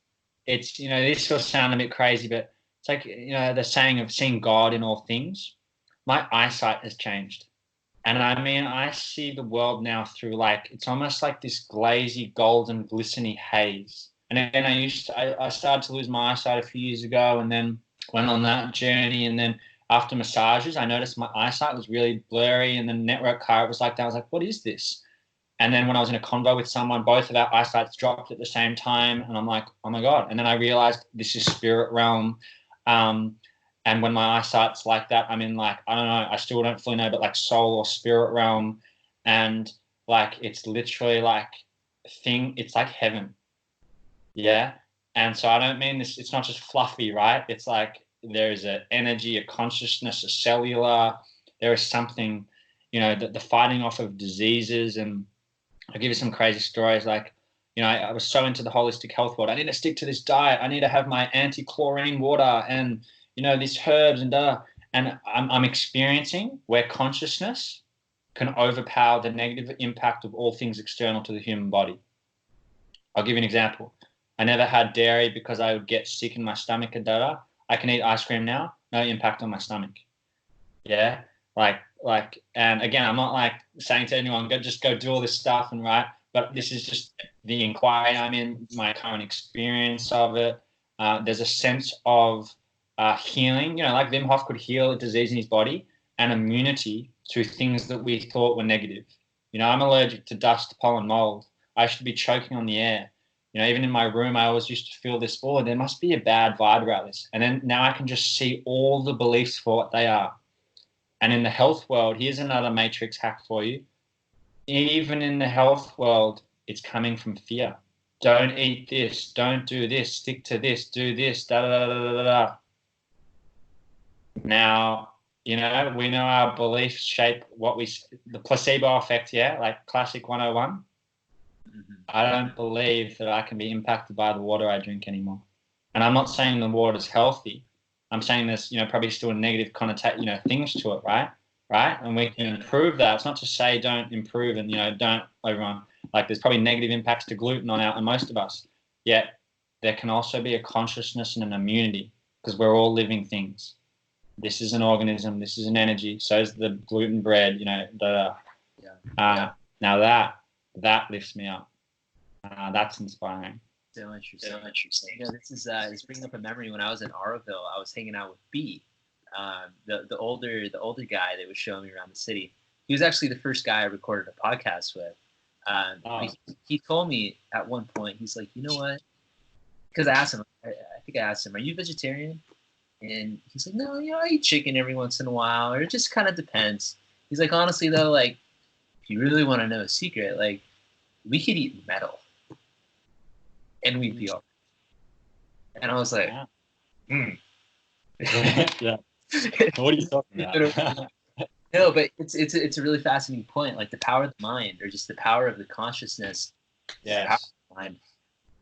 B: this will sound a bit crazy, but it's like the saying of seeing God in all things. My eyesight has changed, and I see the world now through it's almost like this glazy, golden, glistening haze. And then I started to lose my eyesight a few years ago, and then went on that journey. And then after massages, I noticed my eyesight was really blurry, and the network card was like that. I was like, what is this? And then when I was in a convo with someone, both of our eyesights dropped at the same time. And I'm like, oh my God. And then I realized this is spirit realm. And when my eyesight's like that, I'm in I don't know, I still don't fully know, but soul or spirit realm. And it's literally it's like heaven. Yeah. And so I don't mean this, it's not just fluffy, right? It's there's an energy, a consciousness, a cellular, there is something, the fighting off of diseases. And I'll give you some crazy stories. I was so into the holistic health world. I need to stick to this diet. I need to have my anti-chlorine water and, these herbs and and I'm experiencing where consciousness can overpower the negative impact of all things external to the human body. I'll give you an example. I never had dairy because I would get sick in my stomach and I can eat ice cream now, no impact on my stomach. Yeah. And again, I'm not saying to anyone, just go do all this stuff but this is just the inquiry I'm in, my current experience of it. There's a sense of healing, like Wim Hof could heal a disease in his body, and immunity to things that we thought were negative. I'm allergic to dust, pollen, mold. I should be choking on the air. Even in my room, I always used to feel this, there must be a bad vibe about this. And then now I can just see all the beliefs for what they are. And in the health world, here's another matrix hack for you. Even in the health world, it's coming from fear. Don't eat this. Don't do this. Stick to this. Do this. Da da da da da da. Now, we know our beliefs shape the placebo effect, yeah, classic 101. I don't believe that I can be impacted by the water I drink anymore. And I'm not saying the water is healthy. I'm saying there's, probably still a negative connotation, things to it, right? Right? And we can improve that. It's not to say don't improve and, don't everyone. There's probably negative impacts to gluten on most of us. Yet there can also be a consciousness and an immunity because we're all living things. This is an organism. This is an energy. So is the gluten bread, Now that lifts me up. That's inspiring.
A: So interesting. So interesting. You know, this is bringing up a memory. When I was in Auroville, I was hanging out with B, the older guy that was showing me around the city. He was actually the first guy I recorded a podcast with. He told me at one point, he's like, you know what? Because I asked him, I think I asked him, are you vegetarian? And he's like, no, I eat chicken every once in a while, or it just kind of depends. He's like, honestly though, like, if you really want to know a secret, like, we could eat metal, and we'd be all right. And I was like,
B: Yeah. What are you talking about?
A: No, but it's a really fascinating point. Like the power of the mind, or just the power of the consciousness.
B: Yes.
A: Mind.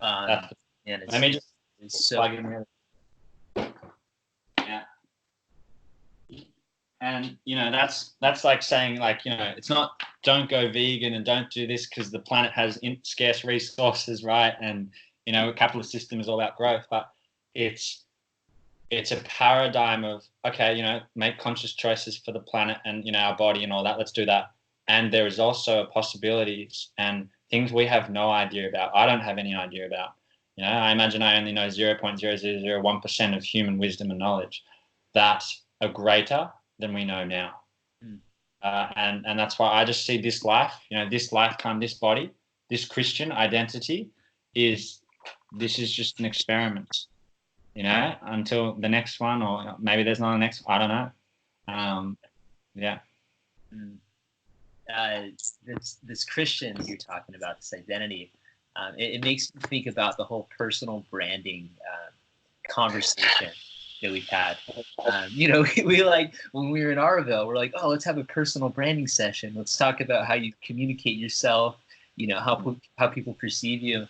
B: And let me just plug in here. Yeah. And that's like saying, like, it's not don't go vegan and don't do this because the planet has scarce resources, right? And a capitalist system is all about growth, but it's a paradigm of, okay, make conscious choices for the planet and our body and all that. Let's do that. And there is also possibilities and things we have no idea about. I don't have any idea about. I imagine I only know 0.0001% of human wisdom and knowledge that are greater than we know now. And that's why I just see this life, this lifetime, this body, this Christian identity is just an experiment, until the next one, or maybe there's not a next, I don't know. Yeah.
A: This Christian you're talking about, this identity, it makes me think about the whole personal branding conversation that we've had. We like, when we were in Auroville, we're like, oh, let's have a personal branding session. Let's talk about how you communicate yourself, how people perceive you.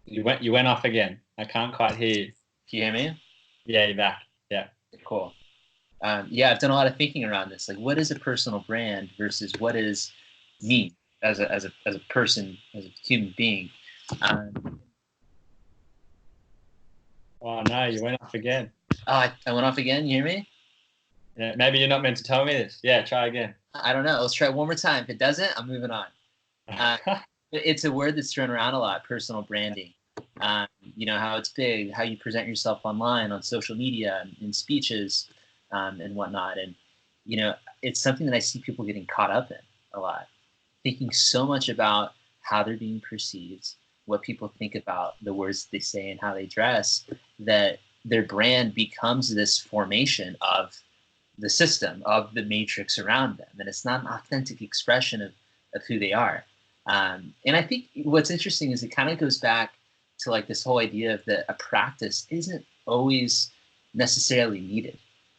B: You went off again. I can't quite hear you.
A: Can you hear me?
B: Yeah, you're back. Yeah.
A: Cool. I've done a lot of thinking around this. Like, what is a personal brand versus what is me as a person, as a human being?
B: Oh no, you went off again.
A: Oh, I went off again. You hear me?
B: Yeah, maybe you're not meant to tell me this. Yeah, try again.
A: I don't know. Let's try it one more time. If it doesn't, I'm moving on. It's a word that's thrown around a lot, personal branding. How it's big, how you present yourself online, on social media, in speeches, and whatnot. And, it's something that I see people getting caught up in a lot, thinking so much about how they're being perceived, what people think about the words they say and how they dress, that their brand becomes this formation of the system, of the matrix around them. And it's not an authentic expression of who they are. And I think what's interesting is it kind of goes back to like this whole idea of that a practice isn't always necessarily needed,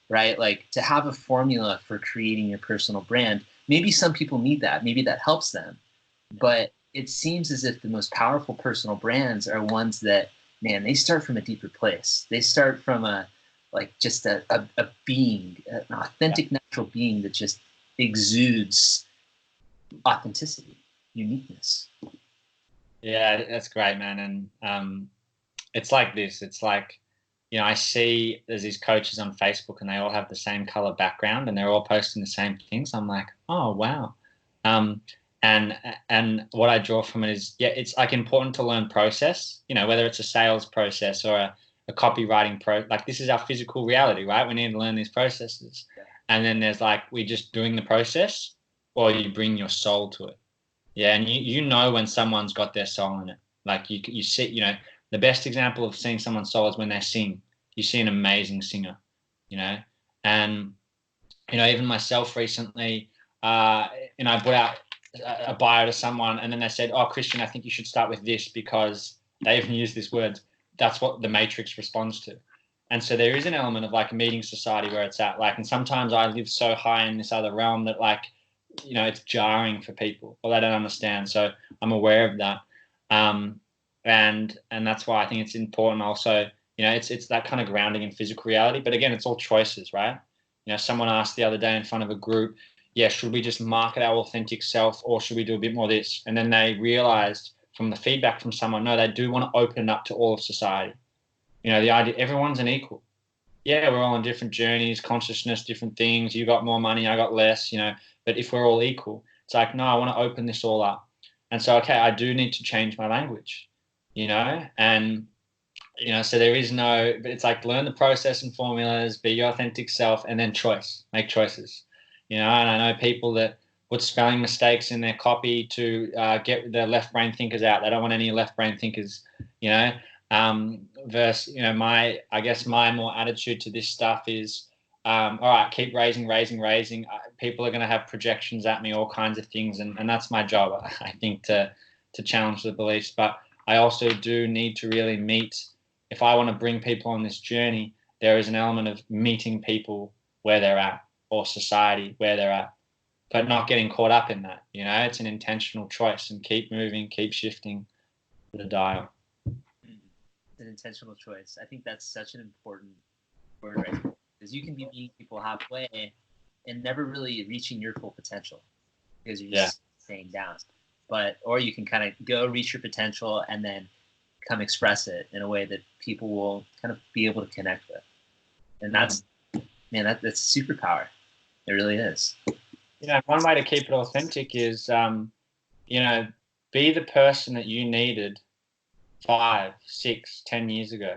A: right? Like to have a formula for creating your personal brand, maybe some people need that, maybe that helps them, but it seems as if the most powerful personal brands are ones that, man, they start from a deeper place. They start from a being, an authentic, natural being that just exudes authenticity, uniqueness.
B: Yeah, that's great, man. And it's like this. It's like, I see there's these coaches on Facebook and they all have the same color background and they're all posting the same things. I'm like, oh, wow. And what I draw from it is, it's like important to learn process, whether it's a sales process or a copywriting like this is our physical reality, right? We need to learn these processes. Yeah. And then there's like, we're just doing the process, or you bring your soul to it. Yeah. And when someone's got their soul in it, like you see, the best example of seeing someone's soul is when they sing. You see an amazing singer, and, even myself recently, I put out a bio to someone and then they said, oh, Kristian, I think you should start with this because they even use this word. That's what the matrix responds to. And so there is an element of like a meeting society where it's at, like, and sometimes I live so high in this other realm that like, it's jarring for people or they don't understand. So I'm aware of that. And that's why I think it's important also, it's that kind of grounding in physical reality, but again, it's all choices, right? Someone asked the other day in front of a group, should we just market our authentic self or should we do a bit more of this? And then they realized from the feedback from someone, no, they do want to open it up to all of society. The idea, everyone's an equal. yeah, we're all on different journeys, consciousness, different things. You got more money, I got less, but if we're all equal, it's like, no, I want to open this all up. And so, okay, I do need to change my language, and, so there is no, but it's like learn the process and formulas, be your authentic self, and then make choices, and I know people that put spelling mistakes in their copy to get their left brain thinkers out. They don't want any left brain thinkers, you know, versus, I guess my more attitude to this stuff is, all right, keep raising. People are going to have projections at me, all kinds of things. And that's my job, I think, to challenge the beliefs. But I also do need to really meet, if I want to bring people on this journey, there is an element of meeting people where they're at, or society where they're at, but not getting caught up in that. It's an intentional choice, and keep moving, keep shifting the dial.
A: An intentional choice. I think that's such an important word, right? Because you can be meeting people halfway and never really reaching your full potential because you're just staying down. Or you can kind of go reach your potential and then come express it in a way that people will kind of be able to connect with. And that's, man, that's superpower. It really is.
B: One way to keep it authentic is, be the person that you needed 5, 6, 10 years ago.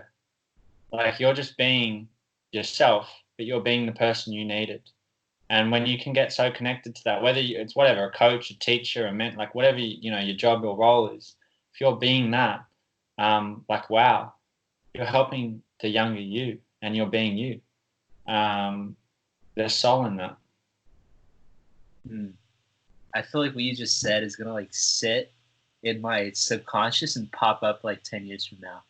B: Like, you're just being yourself, but you're being the person you needed. And when you can get so connected to that, whether it's whatever, a coach, a teacher, a mentor, like whatever, your job or role is, if you're being that, like, wow, you're helping the younger you, and you're being you. There's soul in that.
A: I feel like what you just said is going to like sit in my subconscious and pop up like 10 years from now.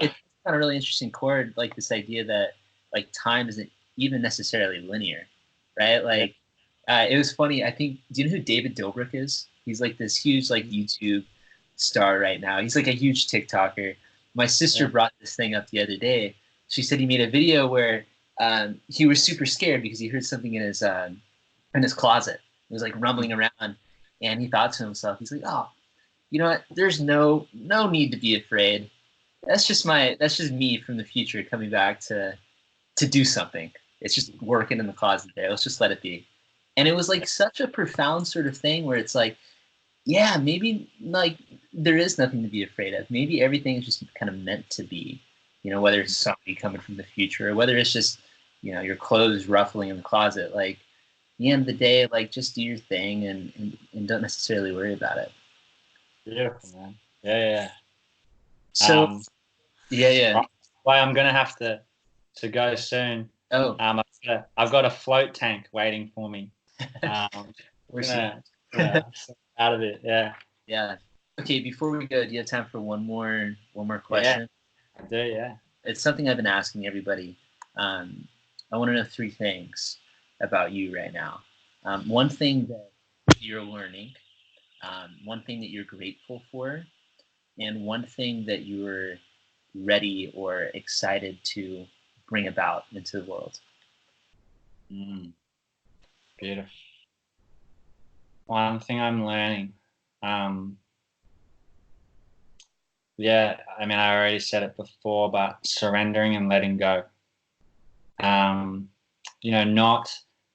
A: It's kind of really interesting chord, like this idea that like time isn't even necessarily linear, right? Like, it was funny. I think, do you know who David Dobrik is? He's like this huge like YouTube star right now. He's like a huge TikToker. My sister brought this thing up the other day. She said he made a video where he was super scared because he heard something in his closet. It was like rumbling around, and he thought to himself, he's like, "Oh, you know what? There's no need to be afraid. That's just me from the future coming back to do something. It's just working in the closet there. Let's just let it be." And it was like such a profound sort of thing where it's like, yeah, maybe like there is nothing to be afraid of. Maybe everything is just kind of meant to be, whether it's somebody coming from the future or whether it's just, your clothes ruffling in the closet. Like, at the end of the day, like, just do your thing and don't necessarily worry about it.
B: Beautiful, man. Yeah.
A: So, yeah.
B: Well, I'm gonna have to go soon.
A: Oh,
B: I've got a float tank waiting for me. Out of it.
A: Yeah. Okay. Before we go, do you have time for one more question?
B: Yeah, I do. Yeah.
A: It's something I've been asking everybody. I want to know 3 things about you right now. One thing that you're learning, one thing that you're grateful for, and one thing that you're ready or excited to bring about into the world.
B: Beautiful. One thing I'm learning. I mean, I already said it before, but surrendering and letting go.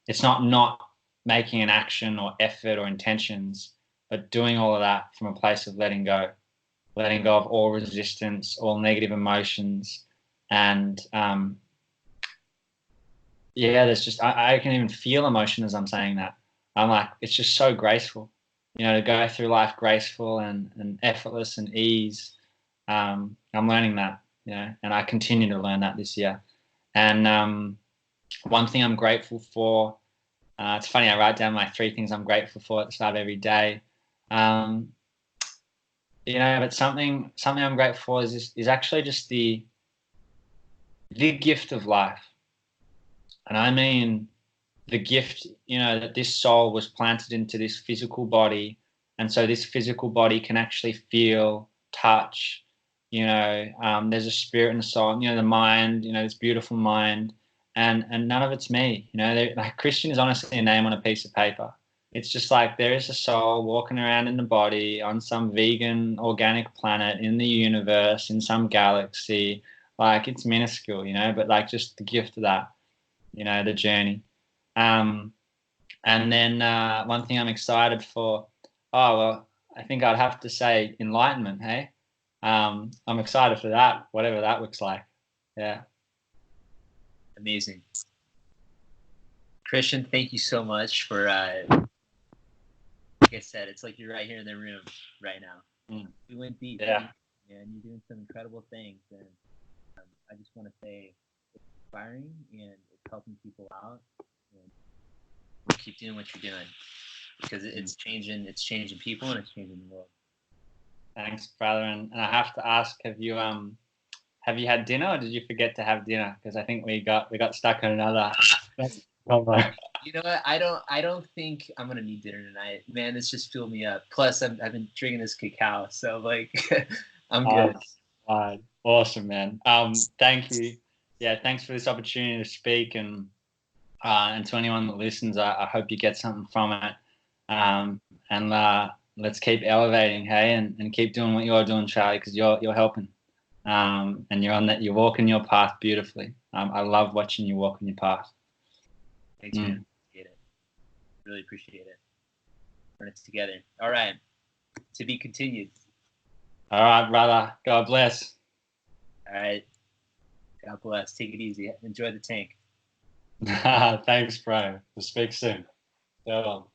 B: It's not making an action or effort or intentions, but doing all of that from a place of letting go of all resistance, all negative emotions. And there's just, I can even feel emotion as I'm saying that. I'm like, it's just so graceful, to go through life graceful and effortless and ease. I'm learning that, and I continue to learn that this year. And one thing I'm grateful for, it's funny, I write down my 3 things I'm grateful for at the start of every day. But something I'm grateful for is actually just the gift of life. And I mean the gift, that this soul was planted into this physical body. And so this physical body can actually feel, touch, there's a spirit and a soul, the mind, this beautiful mind, and none of it's me, like Kristian is honestly a name on a piece of paper. It's just like there is a soul walking around in the body on some vegan organic planet in the universe, in some galaxy, Like it's minuscule, you know, but like just the gift of that, you know, the journey. And then one thing I'm excited for, oh, well, I think I'd have to say enlightenment, hey? I'm excited for that, whatever that looks like. Yeah.
A: Amazing. Kristian, thank you so much for, like I said, it's like you're right here in the room right now. We went deep.
B: Yeah.
A: And you're doing some incredible things. And I just want to say it's inspiring and it's helping people out. And keep doing what you're doing because it's changing people and it's changing the world.
B: Thanks, brother. And I have to ask, have you had dinner or did you forget to have dinner? Because I think we got stuck on another.
A: You know what? I don't think I'm gonna need dinner tonight, man. This just filled me up. Plus, I've been drinking this cacao, so like, I'm good.
B: Awesome, man. Thank you. Yeah, thanks for this opportunity to speak, and to anyone that listens, I hope you get something from it. And let's keep elevating, hey, and keep doing what you're doing, Charlie, because you're helping. And you're walking your path beautifully. I love watching you walk on your path.
A: Thanks, man. Appreciate it. Really appreciate it. Run it together. All right. To be continued.
B: All right, brother. God bless.
A: All right. God bless. Take it easy. Enjoy the tank.
B: Thanks, bro. We'll speak soon. So long.